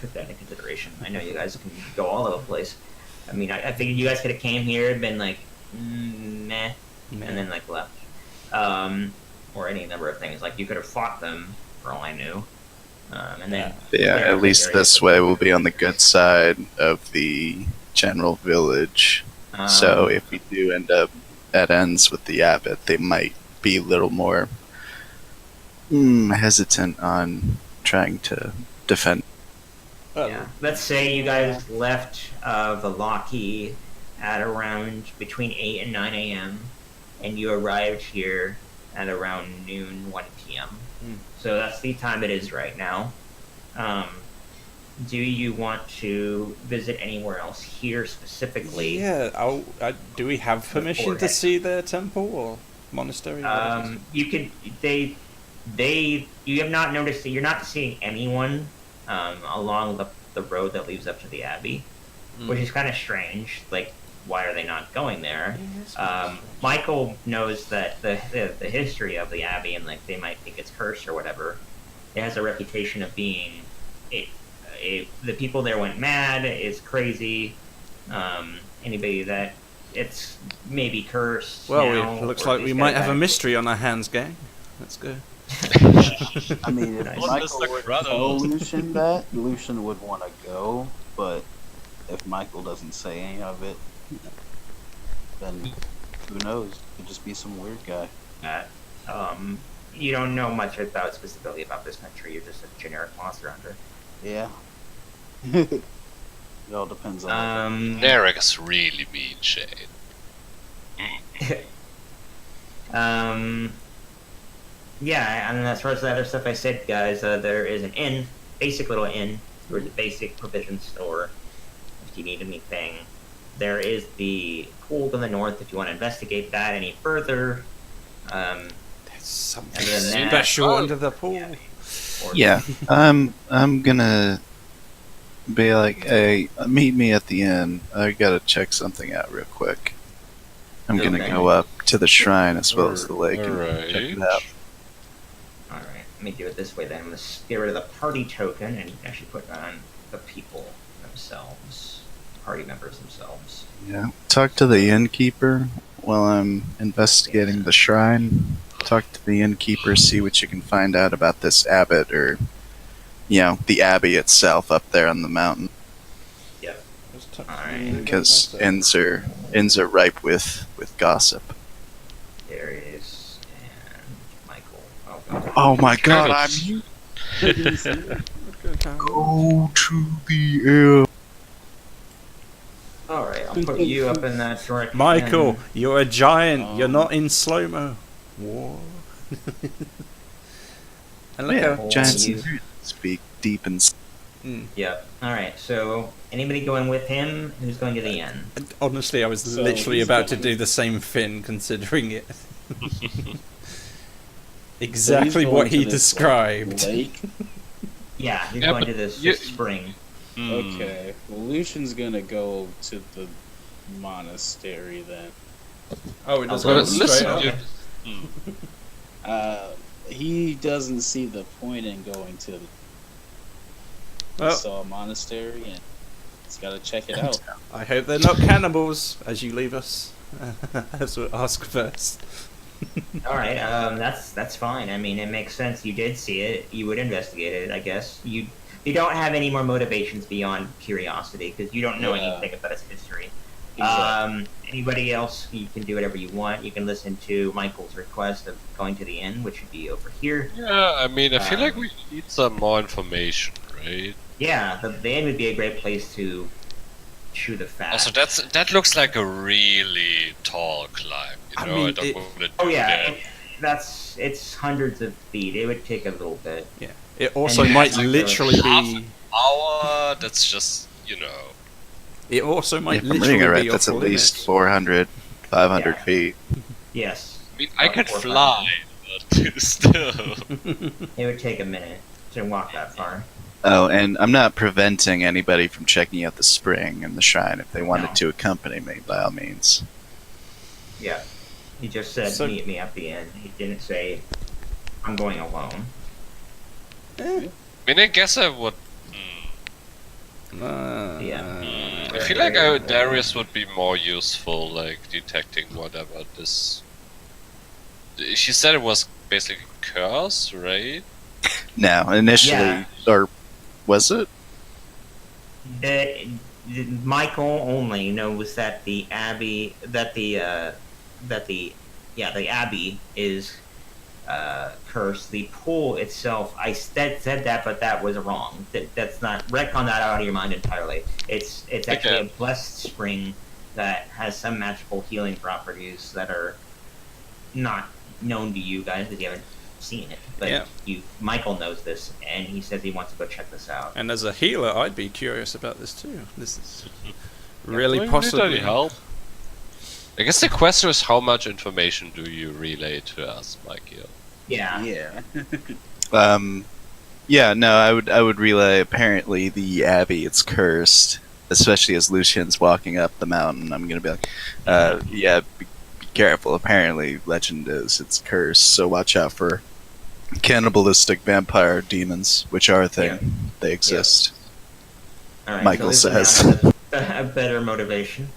took that into consideration. I know you guys can go all over the place. I mean, I figured you guys could have came here and been like, meh, and then like left. Or any number of things. Like you could have fought them, for all I knew. And then But yeah, there at are least areas this of- way we'll be on the good side of the general village. So if we do end up at ends with the abbot, they might be a little more hesitant on trying to defend. yeah. Let's say you guys left the Lockheed at around between 8 and 9 a.m. and you arrived here at around noon, 1 p.m. So that's the time it is right now. Do you want to visit anywhere else here specifically? Yeah, do we have permission to Forehead. see their temple or monastery? What it is? You can. You have not noticed that you're not seeing anyone along the road that leads up to the abbey, which is kind of strange. Like, why are they not going there? Michael knows that the history of the abbey, and like they might think it's cursed or whatever. It has a reputation of being the people there went mad. It's crazy. Anybody that it's maybe cursed. Well, now, it looks or like we these might guys have a have- mystery on our hands, gang. Let's go. I mean, if Nice. Michael Mr. would Grotto. tell Lucian that, Lucian would want to go. But if Michael doesn't say any of it, then who knows? Could just be some weird guy. You don't know much about specifically about this country. You're just a generic monster hunter. Yeah. It all depends on. Derek is really mean, Shane. Yeah, and as far as the other stuff I said, guys, there is an inn, basic little inn, or the basic provision store. If you need anything, there is the pool to the north. If you want to investigate that any further, There's something Other than that- special Oh. under the pool. or Yeah, I'm gonna be like, hey, meet me at the inn. I gotta check something out real quick. I'm gonna Okay. go up to the shrine as well as the lake and check it out. All right, let me do it this way then. I'm gonna get rid of the party token and actually put on the people themselves, party members themselves. Yeah. Talk to the innkeeper while I'm investigating the shrine. Talk to the innkeeper, see what you can find out about this abbot or, the abbey itself up there on the mountain. Alright. Because inns are ripe with gossip. There it is, and Michael. Oh, God. Oh my god, I'm go to the inn. All right, I'll put you up in that direction. Michael, you're a giant. You're not in slow mo. Whoa. And look Yeah, how giants you- speak deep and Yep. All right. So, anybody going with him? Who's going to the inn? honestly, I was So literally he's about to got- do the same thing, considering it. So Exactly he's what going to he this, described. Lake. Yeah, he's Yeah, going but to this you- spring. Okay. Well, Lucian's gonna go to the monastery then. Oh, it does Well, go listen, straight you, He doesn't see the point in going to Well, a monastery, and he's got to check it out. I hope they're not cannibals as you leave us. As we ask first. All right. That's fine. I mean, it makes sense. You did see it. You would investigate it, I guess. You don't have any more motivations beyond curiosity because you don't know Yeah. anything about its history. Exactly. Anybody else? You can do whatever you want. You can listen to Michael's request of going to the inn, which would be over here. yeah, I mean, I feel like we need some more information, right? Yeah, the inn would be a great place to chew the fat. Also, that looks like a really tall climb. I You know, I, mean, don't it- want to do Oh yeah, that. it's hundreds of feet. It would take a little bit. Yeah. It also And might like a literally half- be. Hour. That's just It also might if I'm literally reading it be right, your that's at full least limit. 400, 500 Yeah. feet. Yes, I mean, I About could 4 or 5. fly, but still. it would take a minute to walk that far. Oh, and I'm not preventing anybody from checking out the spring and the shrine if they wanted No. to accompany me, by all means. Yeah, he just said So- meet me at the inn. He didn't say I'm going alone. I mean, I guess I would. Yeah. I feel like Darius would be more useful, like detecting whatever this. She said it was basically curse, right? No, initially, Yeah. or was it? Michael only knows that the abbey the abbey is cursed. The pool itself, said that, but that was wrong. That's not, retcon that out of your mind entirely. It's actually Okay. a blessed spring that has some magical healing properties that are not known to you guys because you haven't seen it. But Yeah. Michael knows this, and he says he wants to go check this out. And as a healer, I'd be curious about this too. This is really Do we need possibly any help? I guess the question is how much information do you relay to us, Mikey? Yeah. Yeah. Yeah, no, I would relay. Apparently, the abbey it's cursed, especially as Lucian's walking up the mountain. I'm gonna be like, yeah, be careful. Apparently, legend is it's cursed, so watch out for cannibalistic vampire demons, which are a thing. Yeah. They exist. All right, Michael so this says. is now a better motivation.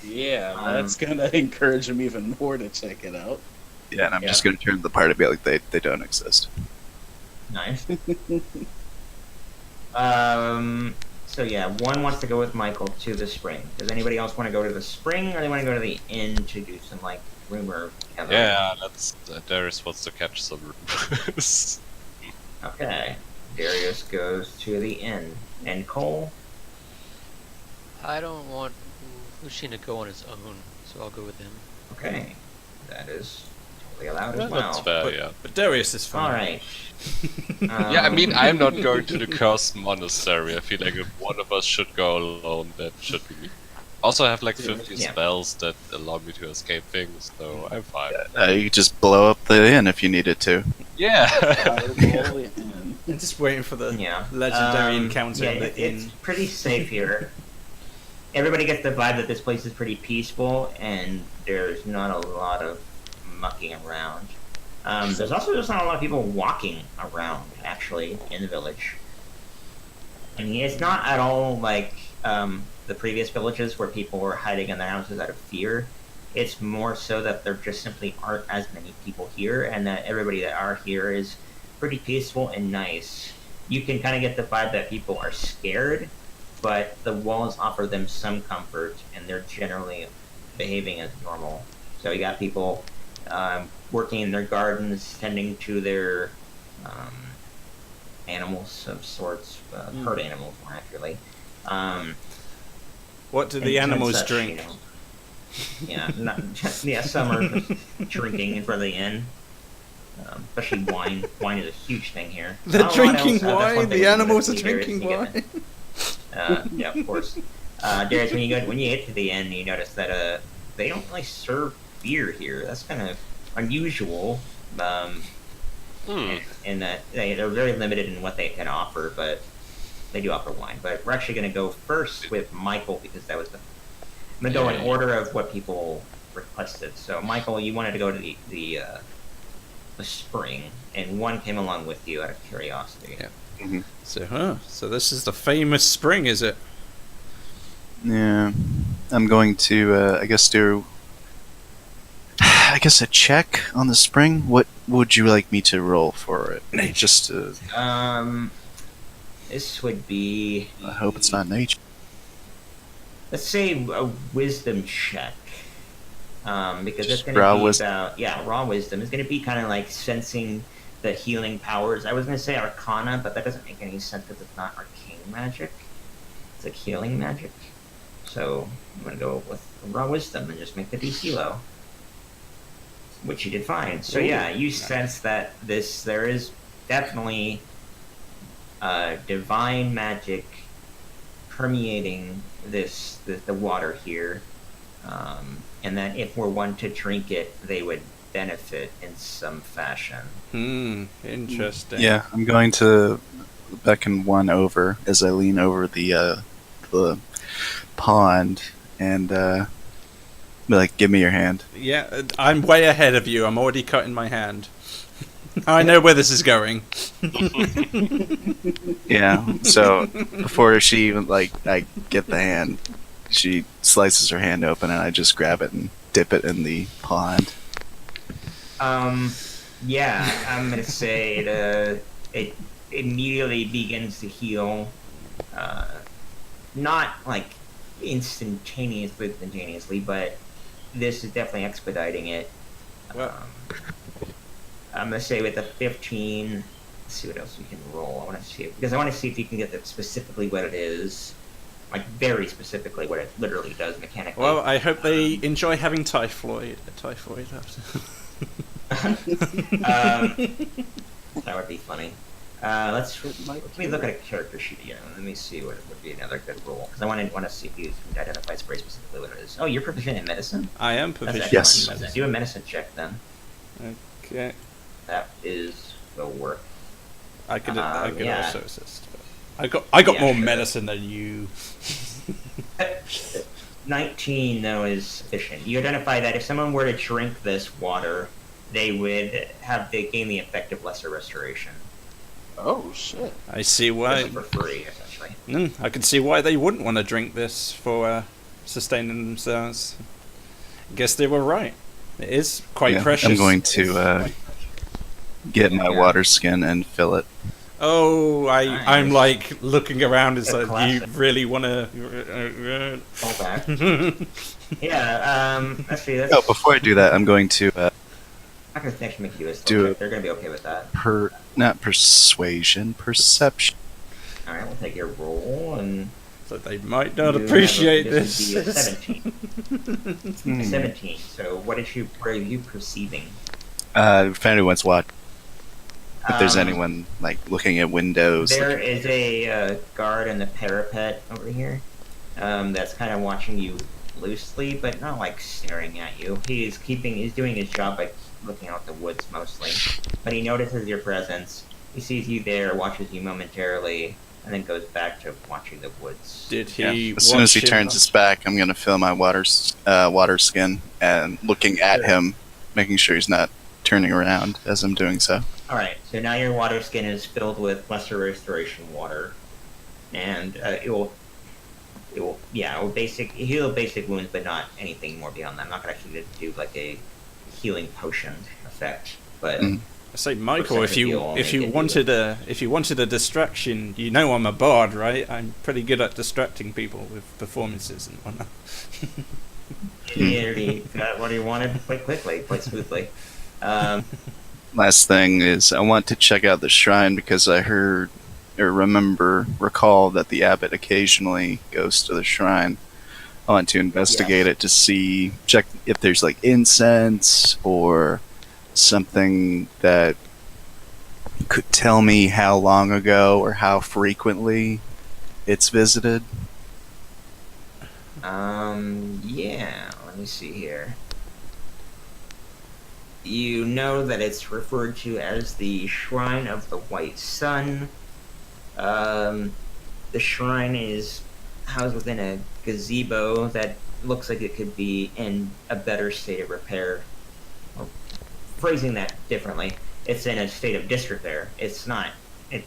Yeah, that's gonna encourage him even more to check it out. Yeah, and I'm Yeah. just gonna turn to the party and be like, they don't exist. Nice. So yeah, one wants to go with Michael to the spring. Does anybody else want to go to the spring, or they want to go to the inn to do some like rumor gathering? Yeah, let's. Darius wants to catch some rumors. Okay. Darius goes to the inn, and Cole. I don't want Lucian to go on his own, so I'll go with him. Okay, that is totally allowed Yeah, as well. that's fair, but, yeah. but Darius is fine. All right. Yeah, I mean, I'm not going to the cursed monastery. I feel like if one of us should go alone, that should be me. Also, I have like 50 Yeah. spells that allow me to escape things, so I'm fine. You could just blow up the inn if you needed to. Yeah. Fireball in. I'm just waiting for the Yeah. legendary encounter yeah, in the it's inn. pretty safe here. Everybody gets the vibe that this place is pretty peaceful, and there's not a lot of mucking around. There's also just not a lot of people walking around, actually, in the village. And it's not at all like the previous villages where people were hiding in their houses out of fear. It's more so that there just simply aren't as many people here, and that everybody that are here is pretty peaceful and nice. You can kind of get the vibe that people are scared, but the walls offer them some comfort, and they're generally behaving as normal. So you got people working in their gardens, tending to their animals of sorts, herd animals more accurately. What do and the animals such, drink? you know. Yeah, yeah, some are just drinking in front of the inn. Especially wine. Wine is a huge thing here. They're Not a lot drinking else, that's one wine. thing The you animals are notice when you drinking get wine. yeah, of course. Darius, when you get to the inn, you notice that they don't really serve beer here. That's kind of unusual. In that they're very limited in what they can offer, but they do offer wine. But we're actually going to go first with Michael because that was I'm going to go in order of what people requested. So, Michael, you wanted to go to the spring, and one came along with you out of curiosity. Yeah. So this is the famous spring, is it? Yeah, I'm going to, I guess, do, I guess, a check on the spring. What would you like me to roll for it? Just to, This would be. I hope it's not nature. Let's say a wisdom check. Because it's Just going to raw be wisdom. about. Yeah, raw wisdom. It's going to be kind of like sensing the healing powers. I was going to say arcana, but that doesn't make any sense because it's not arcane magic. It's like healing magic. So I'm going to go with raw wisdom and just make the DC low. Which you did fine. So yeah, you sense that there is definitely divine magic permeating the water here, and that if we're one to drink it, they would benefit in some fashion. Interesting. Yeah, I'm going to beckon one over as I lean over the pond and be like, "Give me your hand." Yeah, I'm way ahead of you. I'm already cutting my hand. I know where this is going. Yeah. So before she even I get the hand, she slices her hand open and I just grab it and dip it in the pond. Yeah, I'm gonna say it immediately begins to heal. Not like instantaneously, but this is definitely expediting it. Well- I'm gonna say with a 15. Let's see what else we can roll. I want to see because I want to see if you can get specifically what it is, like very specifically what it literally does mechanically. Well, I hope they enjoy having typhoid. That would be funny. Let me look at a character sheet again. Let me see what would be another good roll because I want to see if you can identify very specifically what it is. Oh, you're proficient in medicine. I am That's proficient. Yes. in excellent. medicine. Do a medicine check then. Okay. That will work. I could yeah. also assist. But I got Yeah, more sure. medicine than you. 19 though is sufficient. You identify that if someone were to drink this water, they would gain the effect of lesser restoration. Oh shit! I see why. For free, essentially. I can see why they wouldn't want to drink this for sustaining themselves. Guess they were right. It is quite Yeah, precious. I'm going to get my Yeah. water skin and fill it. Oh, I'm Nice. like looking around. It's A like, you classic. really want to? Fall back. Yeah. Let's see. That's Oh, before I do that, I'm going to not gonna actually make you do a Do check. it. They're gonna be okay with that. not persuasion, perception. All right, we'll take your roll and. So they might not you have appreciate this. Would be a this. 17. 17. So what are you perceiving? If anyone's watching, if there's Um, anyone like looking at windows, There is a guard in the parapet over here that's kind of watching you loosely, but not like staring at you. He's doing his job by looking out the woods mostly. But he notices your presence. He sees you there, watches you momentarily, and then goes back to watching the woods. Did yeah, he? as soon as he watch him? turns his back, I'm going to fill my water skin and looking at him, making sure he's not turning around as I'm doing so. All right, so now your water skin is filled with lesser restoration water, and heal basic wounds, but not anything more beyond that. I'm not gonna actually do like a healing potion effect, but Mm. I say, Michael, if Percentage you heal, if you make it wanted a distraction, you know I'm a bard, right? I'm pretty good at distracting people with performances and whatnot. he already got what he wanted quite quickly, quite smoothly. Last thing is, I want to check out the shrine because I heard or recall that the abbot occasionally goes to the shrine. I want to investigate it to check if there's like incense or something that could tell me how long ago or how frequently it's visited. Yeah, let me see here. You know that it's referred to as the Shrine of the White Sun. The shrine is housed within a gazebo that looks like it could be in a better state of repair. Or phrasing that differently, it's in a state of disrepair. It's not.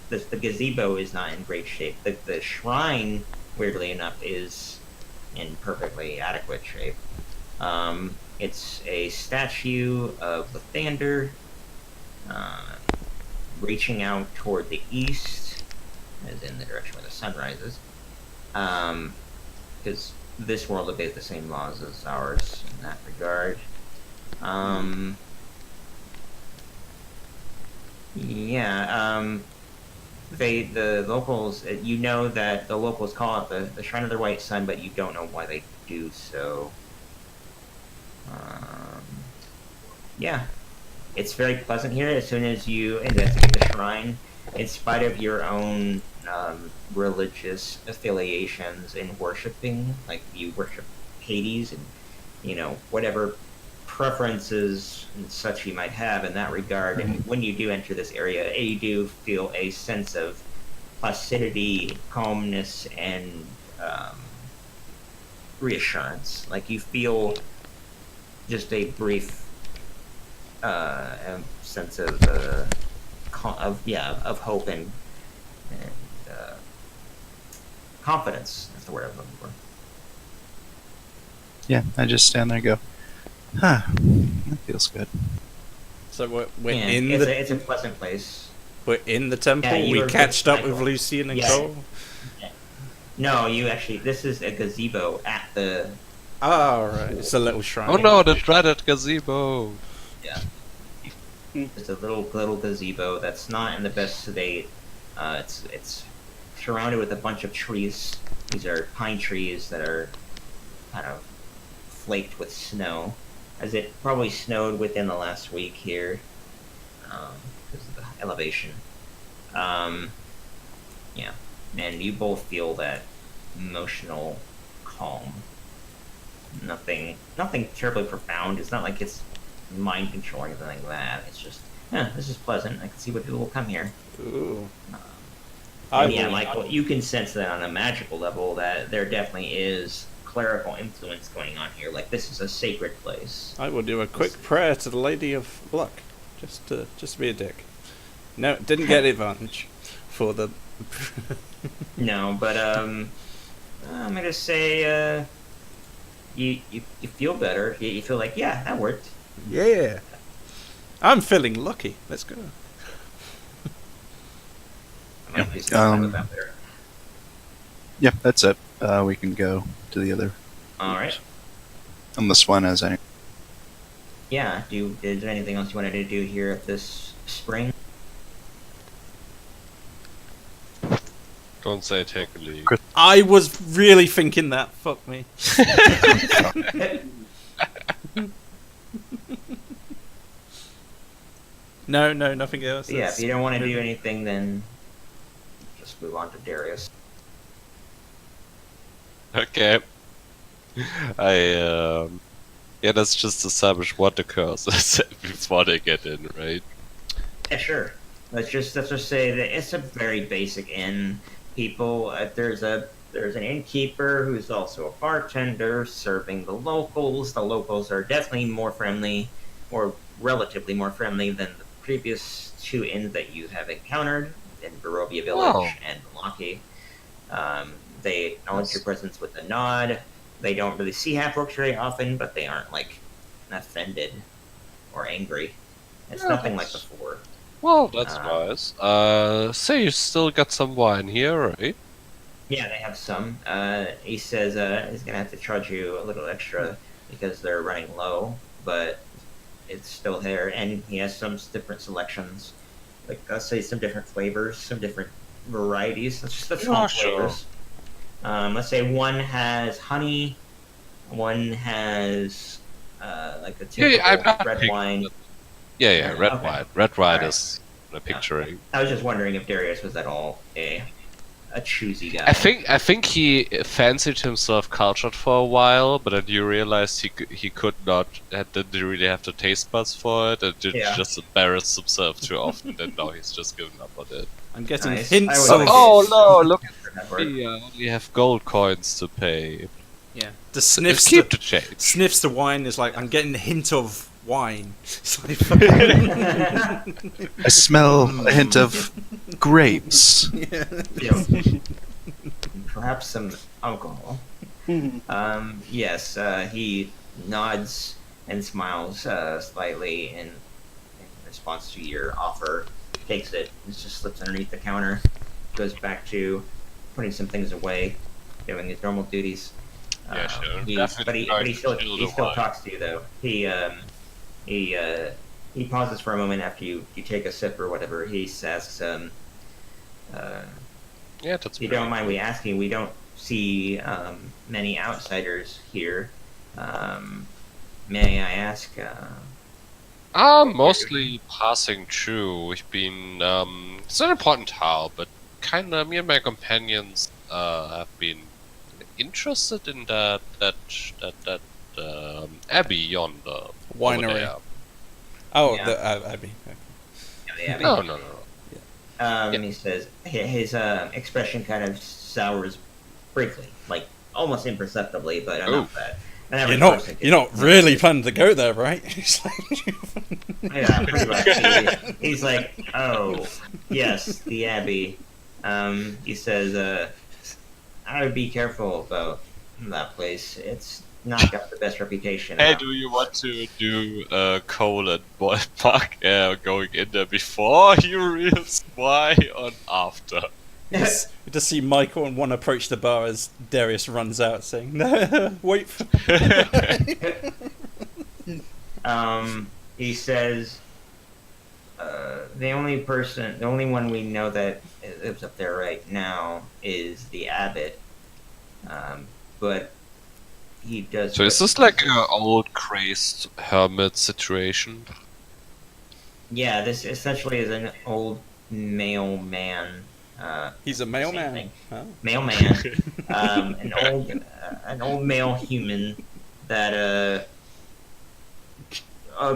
The gazebo is not in great shape. The shrine, weirdly enough, is in perfectly adequate shape. It's a statue of Lathander, reaching out toward the east, as in the direction where the sun rises. Because this world obeys the same laws as ours in that regard. The locals, you know that the locals call it the Shrine of the White Sun, but you don't know why they do so. Yeah. It's very pleasant here as soon as you investigate the shrine, in spite of your own religious affiliations in worshiping, like you worship Hades and, whatever preferences and such you might have in that regard. And when you do enter this area, you do feel a sense of placidity, calmness, and reassurance. Like you feel just a brief sense of hope and confidence. That's the word I'm looking for. Yeah, I just stand there and go, that feels good. So we're Yeah, in it's a pleasant place. We're in the temple. you We were catched up with Michael. Lucian and Yeah. Cole. No, you actually. This is a gazebo at the. Oh, right. It's a little shrine. Oh no, the dreaded gazebo! It's a little gazebo that's not in the best state. It's surrounded with a bunch of trees. These are pine trees that are kind of flaked with snow, as it probably snowed within the last week here because of the elevation. Yeah, and you both feel that emotional calm. Nothing terribly profound. It's not like it's mind controlling or anything like that. It's just, this is pleasant. I can see why people will come here. Ooh. And yeah, Michael, you can sense that on a magical level that there definitely is clerical influence going on here. Like, this is a sacred place. I will do a quick prayer to the Lady of Luck, just to be a dick. No, didn't get advantage for the. No, but I'm gonna say you feel better. You feel like, yeah, that worked. Yeah, I'm feeling lucky. Let's go. I might do something with that better. Yeah, that's it. We can go to the other. All right. Unless one has any. Yeah. Is there anything else you wanted to do here at this spring? Don't say take a leak. I was really thinking that. Fuck me. No, nothing else. Yeah, if you don't want to do anything, then just move on to Darius. Okay. Yeah, let's just establish what the curse is before they get in, right? Yeah, sure. Let's just say that it's a very basic inn. People, there's an innkeeper who's also a bartender serving the locals. The locals are definitely more friendly, or relatively more friendly than the previous two inns that you have encountered in Barovia Village Wow. and Milwaukee. They acknowledge your presence with a nod. They don't really see half-orcs very often, but they aren't, like, offended or angry. It's Yeah, nothing like that's- before. Well, that's nice. Say you still got some wine here, right? Yeah, they have some. He says he's gonna have to charge you a little extra because they're running low, but it's still there, and he has some different selections. Like, let's say some different flavors, some different varieties. Let's Yeah, call sure. flavors. Let's say one has honey, one has like a typical I red picked wine. Yeah, red Okay. wine. Red wine Alright. is what I'm picturing. I was just wondering if Darius was at all a choosy guy. I think he fancied himself cultured for a while, but then you realized he could not, didn't really have the taste buds for it, and Yeah. just embarrassed himself too often, and now he's just given up on it. I'm getting Nice. hints I would of. like Oh to- no! Look at That word. me! I only have gold coins to pay. Yeah, the sniffs. Keep The, the change. sniffs the wine is like I'm getting a hint of wine. It's like, I smell a hint of grapes. Yeah. Perhaps some alcohol. Yes, he nods and smiles slightly in response to your offer. Takes it, and just slips underneath the counter, goes back to putting some things away, doing his normal duties. Yeah, sure. He, Definitely but he still chill he the still wine. talks to you though. He pauses for a moment after you take a sip or whatever. He asks, Yeah, that's if you pretty don't mind cool. me asking, we don't see many outsiders here. May I ask? Mostly passing through. We've been, it's an important town, but kinda, me and my companions, have been interested in that abbey yonder. over Winery. there. oh, Yeah. the Abbey. Yeah, No. He says his expression kind of sours briefly, like almost imperceptibly, but enough that. Every person You're not can- really planning to go there, right? It's like- Yeah, pretty much. He's like, oh, yes, the Abbey. He says, I would be careful about that place. It's not got the best reputation. Hey, do you want to do Cole and Mark going in there before he reveals why or after? We just see Michael and one approach the bar as Darius runs out saying, "No, wait for." He says, the only one we know that lives up there right now is the abbot. But he does. So is this like an old crazed hermit situation? Yeah, this essentially is an old mailman. He's a same mailman. thing. Oh. Mailman, an old male human that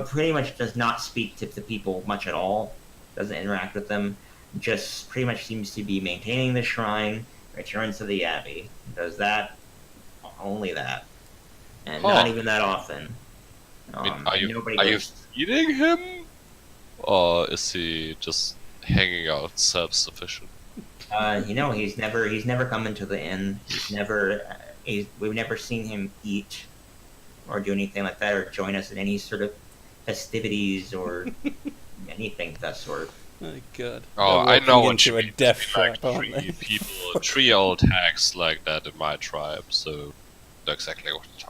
pretty much does not speak to the people much at all. Doesn't interact with them. Just pretty much seems to be maintaining the shrine. Returns to the abbey. Does that, only that, and not even that often. I mean, Nobody are you goes. feeding him, or is he just hanging out, self-sufficient? He's never come into the inn. We've never seen him eat or do anything like that, or join us in any sort of festivities or anything of that sort. Oh god. Oh, They're I know walking what you into mean. a death Like trap, aren't they? three old hags like that in my tribe, so know exactly what you're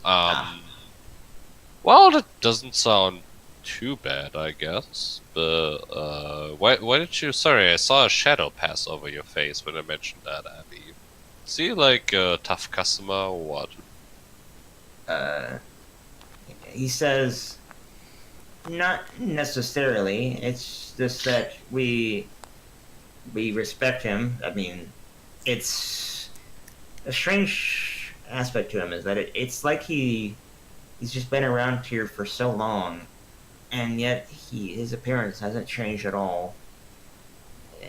talking. Well, that doesn't sound too bad, I guess. But why did you? Sorry, I saw a shadow pass over your face when I mentioned that, Abby. Is he like a tough customer or what? He says, not necessarily. It's just that we respect him. I mean, it's a strange aspect to him is that it's like he's just been around here for so long, and yet his appearance hasn't changed at all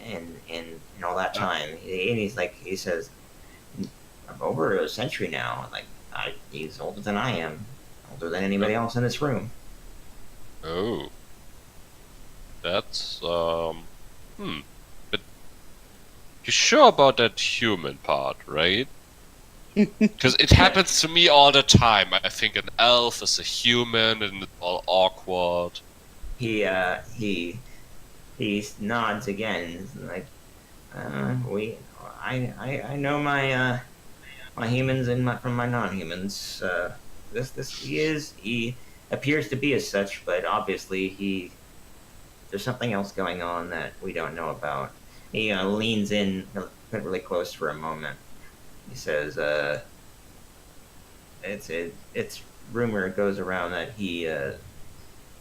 in all that time. And he says, I'm over a century now. Like he's older than I am, older than anybody else in this room. Oh, that's But you sure about that human part, right? Because it happens to me all the time. I think an elf is a human, and it's all awkward. He nods again. He's like, I know my my humans and from my non-humans. He appears to be as such, but obviously there's something else going on that we don't know about. He leans in really close for a moment. He says, it's rumor goes around that he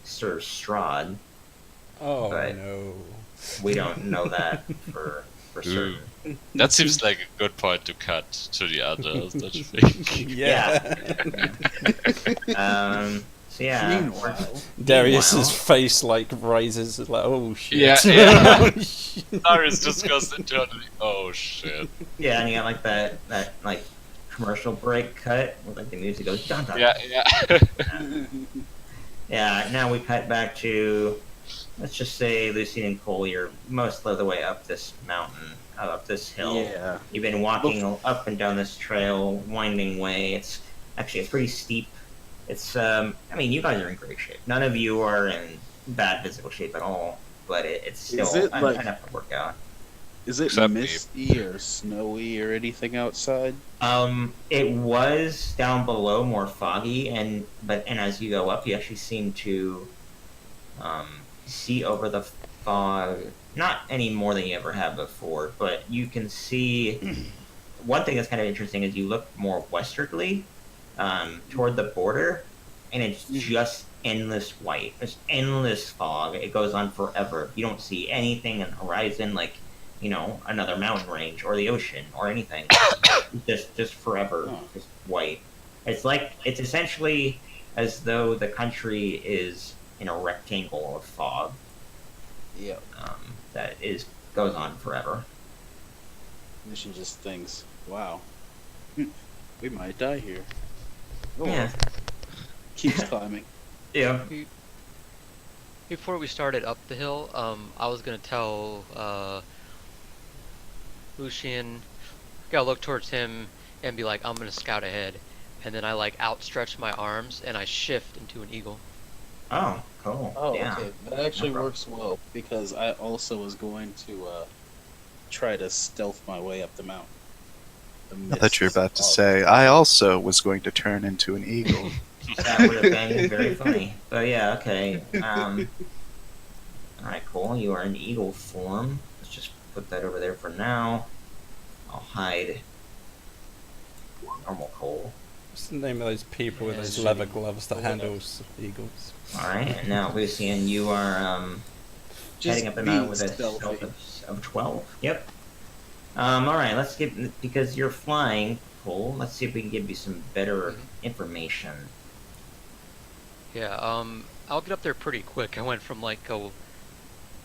serves Strahd. Oh But- no. We don't know that for certain. That seems like a good point to cut to the others, don't you think? Yeah. So yeah. Meanwhile, Darius's Meanwhile- face like rises like, oh shit. Yeah. Darius just goes internally. Oh shit. Yeah, and you got like that like commercial break cut with like the music goes dun dun. Yeah. Yeah, now we cut back to, let's just say Lucien and Cole, you're most of the way up this mountain, up this hill. yeah. You've been walking up and down this trail, winding way. It's pretty steep. It's I mean, you guys are in great shape. None of you are in bad physical shape at all, but it's still Is it like- enough to work out. Is it Except me. misty or snowy or anything outside? It was down below more foggy, and as you go up, you actually seem to see over the fog. Not any more than you ever have before, but you can see. One thing that's kind of interesting is you look more westwardly, toward the border, and it's just endless white. It's endless fog. It goes on forever. You don't see anything on the horizon, like, another mountain range or the ocean or anything. just forever, Oh. just white. It's essentially as though the country is in a rectangle of fog Yeah. that goes on forever. Mission just thinks, wow, we might die here. Oh, Yeah. Keeps climbing. Yeah. Before we started up the hill, I was gonna tell Lucian, gotta look towards him and be like, I'm gonna scout ahead. and then I like outstretch my arms and I shift into an eagle. Oh, cool. Oh, yeah. okay. That actually No problem. works well because I also was going to try to stealth my way up the mountain. I thought you were about to say, I also was going to turn into an eagle. That would have been very funny. But yeah, okay. Alright, cool. You are in eagle form. Let's just put that over there for now. I'll hide normal Cole. What's the name of those people with Yeah, those shitty. leather gloves that handles eagles? Alright, and now Lucian, you are Just heading up the mountain being with a stealthy. stealth of 12. Yep. Alright, let's get, because you're flying, Cole, let's see if we can give you some better information. Yeah, I'll get up there pretty quick. I went from like a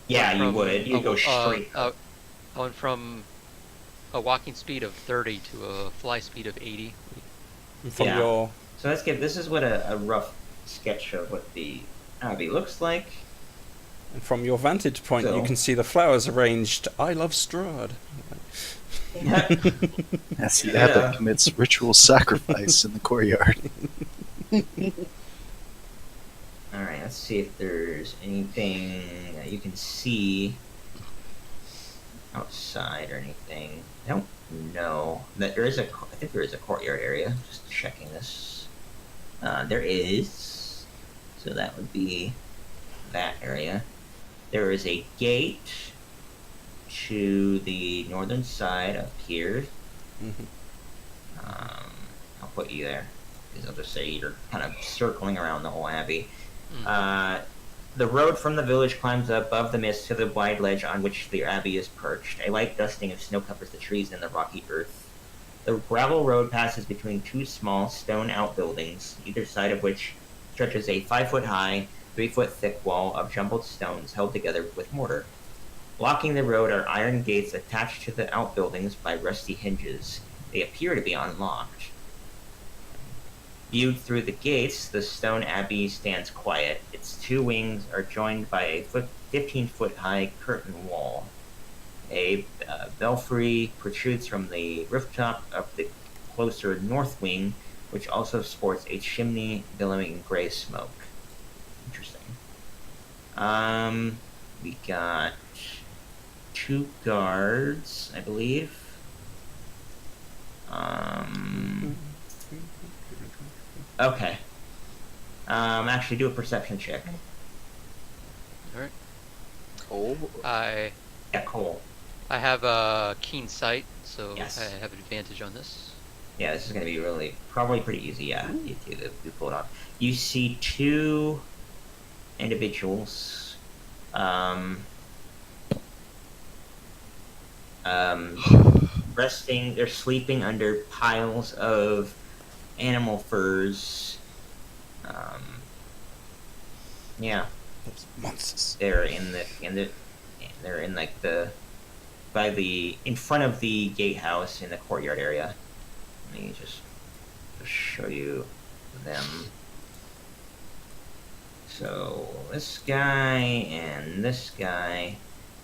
Yeah, went you from would. You a- go straight. I went from a walking speed of 30 to a fly speed of 80. And from Yeah. your So let's give, this is what a rough sketch of what the Abbey looks like. and from your vantage point, you So- can see the flowers arranged. I love Strahd. That's the Yeah. abbot commits ritual sacrifice in the courtyard. Alright, let's see if there's anything that you can see outside or anything. I don't know. That there is I think there is a courtyard area. Just checking this. There is. So that would be that area. There is a gate to the northern side up here. Mhm. I'll put you there. Because I'll just say you're kind of circling around the whole abbey. The road from the village climbs above the mist to the wide ledge on which the abbey is perched. A light dusting of snow covers the trees and the rocky earth. The gravel road passes between two small stone outbuildings, either side of which stretches a 5-foot-high, 3-foot-thick wall of jumbled stones held together with mortar. Blocking the road are iron gates attached to the outbuildings by rusty hinges. They appear to be unlocked. Viewed through the gates, the stone abbey stands quiet. Its two wings are joined by a 15-foot-high curtain wall. A belfry protrudes from the rooftop of the closer north wing, which also sports a chimney billowing gray smoke. Interesting. We got 2 guards, I believe. Okay. Actually, do a perception check. Alright. Cole? I Yeah, Cole. have a keen sight, so Yes. I have advantage on this. Yeah, this is gonna be probably pretty easy. Yeah, you pull it off. You see 2 individuals. Resting. They're sleeping under piles of animal furs. Yeah. Those monsters. They're they're in like in front of the gatehouse in the courtyard area. Let me just show you them. So this guy and this guy,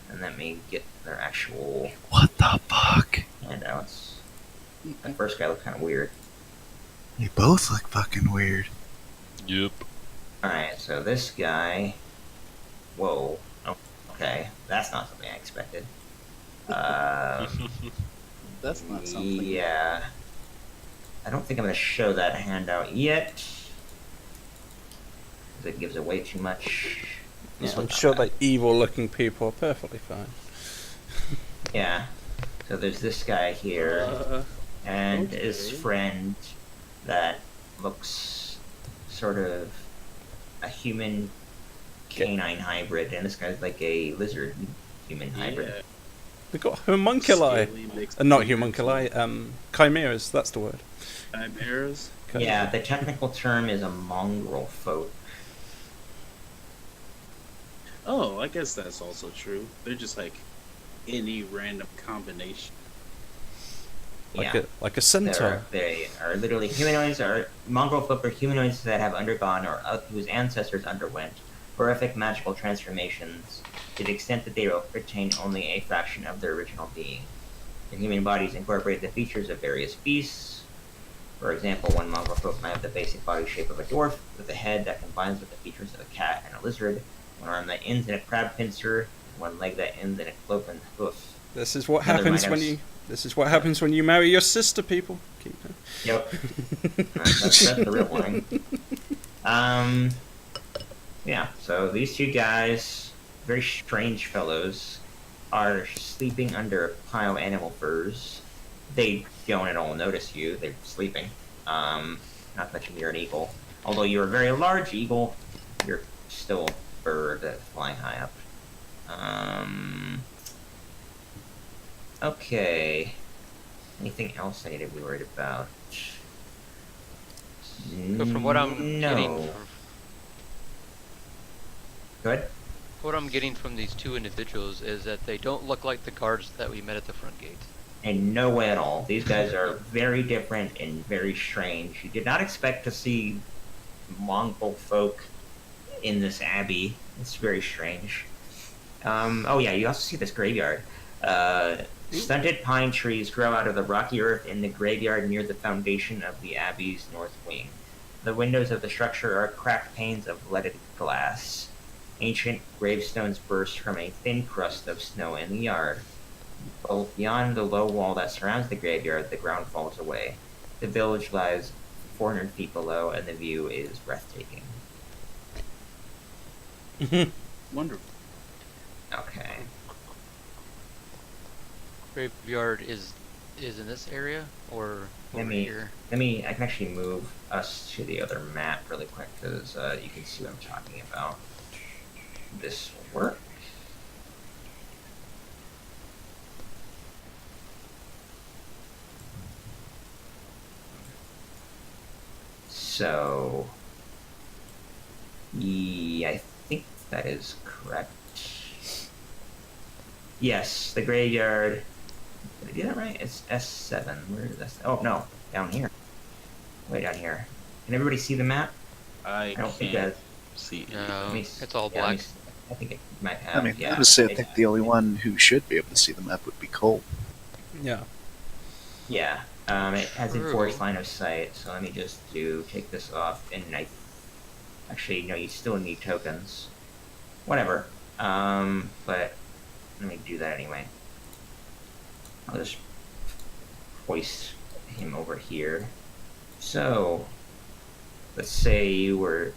and let me get their actual What the fuck? handouts. That first guy looked kind of weird. They both look fucking weird. Yup. Alright, so this guy. Whoa. Oh, okay. That's not something I expected. That's not something. Yeah. I don't think I'm going to show that handout yet. Because it gives away too much. Yeah, I'm sure that evil-looking people are perfectly fine. Yeah. So there's this guy here. And okay. his friend that looks sort of a human canine hybrid, and this guy's like a lizard human hybrid. We've got homunculi. Scaly mixed Not creatures. homunculi, chimeras, that's the word. Chimeras? Yeah, the technical term is a mongrel folk. Oh, I guess that's also true. They're just like any random combination. Yeah. Like a centaur. They are literally humanoids. Mongrel folk are humanoids that have undergone or whose ancestors underwent horrific magical transformations to the extent that they retain only a fraction of their original being. Their human bodies incorporate the features of various beasts. For example, one mongrel folk might have the basic body shape of a dwarf, with a head that combines with the features of a cat and a lizard, one arm that ends in a crab pincer, and one leg that ends in a cloven hoof. This is what Another happens might when have- you. This is what happens when you marry your sister, people. Keep Yep. That's the real warning. Yeah, so these two guys, very strange fellows, are sleeping under a pile of animal furs. They don't at all notice you, they're sleeping. Not that you're an eagle. Although you're a very large eagle, you're still a bird that's flying high up. Okay. Anything else I need to be worried about? So from what I'm getting, No. Good. what I'm getting from these two individuals is that they don't look like the guards that we met at the front gate. In no way at all. These guys are very different and very strange. You did not expect to see Mongol folk in this abbey. It's very strange. Oh yeah, you also see this graveyard. Stunted pine trees grow out of the rocky earth in the graveyard near the foundation of the abbey's north wing. The windows of the structure are cracked panes of leaded glass. Ancient gravestones burst from a thin crust of snow in the yard. Beyond the low wall that surrounds the graveyard, the ground falls away. The village lies 400 feet below, and the view is breathtaking. Wonderful. Okay. Graveyard is in this area or Let over me- here? I can actually move us to the other map really quick, because you can see what I'm talking about. This will work. So, yeah, I think that is correct. Yes, the graveyard. Did I do that right? It's S7. Where is that? Oh no, down here. Way down here. Can everybody see the map? I don't think can't that- see. No, Let me it's all yeah, let me black. s- I think it might have. I mean, yeah. honestly, I it- think the only one who should be able to see the map would be Cole. Yeah. Yeah. It has True. enforced line of sight, so let me just take this off, and actually, no, you still need tokens. Whatever. But let me do that anyway. I'll just hoist him over here. So, let's say you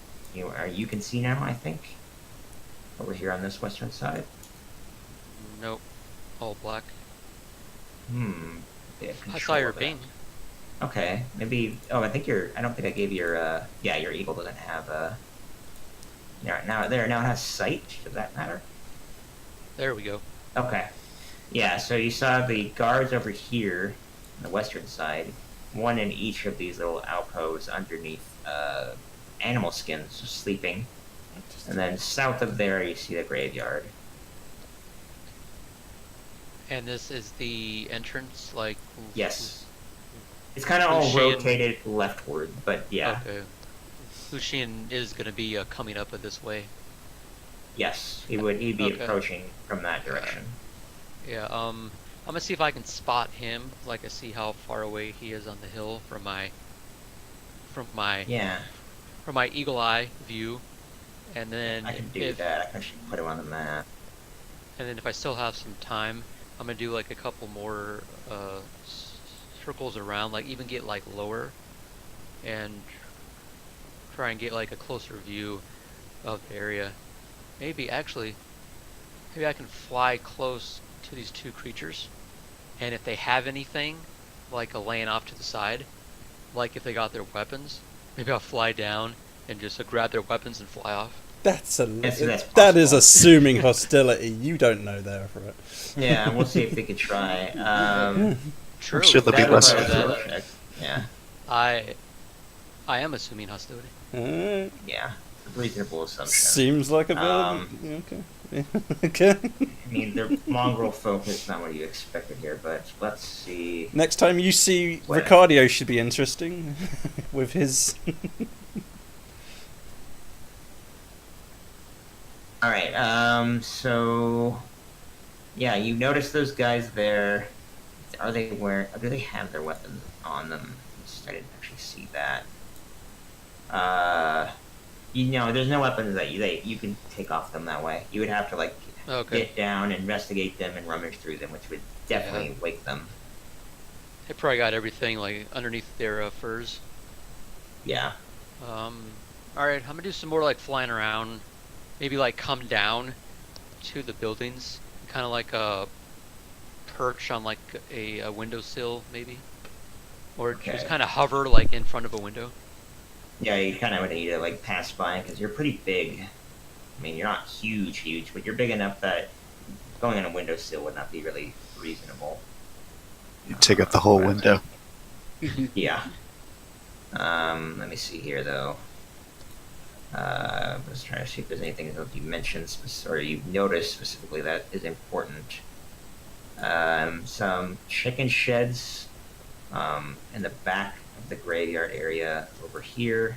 can see now, I think? Over here on this western side? Nope, all black. They have I control saw your of that. beam. Okay, maybe. Oh, I think I don't think I gave your. Yeah, your eagle doesn't have now it has sight. Does that matter? There we go. Okay. Yeah. So you saw the guards over here, on the western side. One in each of these little alcoves underneath animal skins, sleeping. And then south of there, you see the graveyard. And this is the entrance, like. Yes. It's kind of all Hushin- rotated leftward, but yeah. Okay. Hushin is gonna be coming up this way. Yes, he'd be Okay. approaching from that direction. Yeah. I'm gonna see if I can spot him. Like I see how far away he is on the hill from my Yeah, eagle eye view, and then I can do if that. I can actually put him on the map. and then if I still have some time, I'm gonna do like a couple more circles around, like even get like lower, and try and get like a closer view of the area. Maybe I can fly close to these two creatures, and if they have anything, like laying off to the side, like if they got their weapons, maybe I'll fly down and just grab their weapons and fly off. That's Yes, that's that is possible. assuming hostility. You don't know there for it. Yeah, we'll see if we could try. True. sure there'll be that less requires of a it. check. Yeah, I am assuming hostility. yeah, reasonable assumption. Seems like a bit. Um, Okay. Okay. I mean, the mongrel folk is not what you expected here, but let's see. Next time you see Where? Ricardio should be interesting with his. All right. So, yeah, you notice those guys there. Are they wearing? Do they have their weapons on them? I didn't actually see that. You know, there's no weapons that you can take off them that way. You would have to like Okay. get down, investigate them, and rummage through them, which would definitely wake them. They probably got everything like underneath their furs. Yeah. All right, I'm gonna do some more like flying around. Maybe like come down to the buildings, kind of like a perch on like a windowsill, maybe, or just Okay. kind of hover like in front of a window. Yeah, you kind of would need to like pass by because you're pretty big. I mean, you're not huge, but you're big enough that going on a windowsill would not be really reasonable. You take up the whole window. Yeah. Let me see here though. I was trying to see if there's anything that you mentioned or you noticed specifically that is important. Some chicken sheds in the back of the graveyard area over here.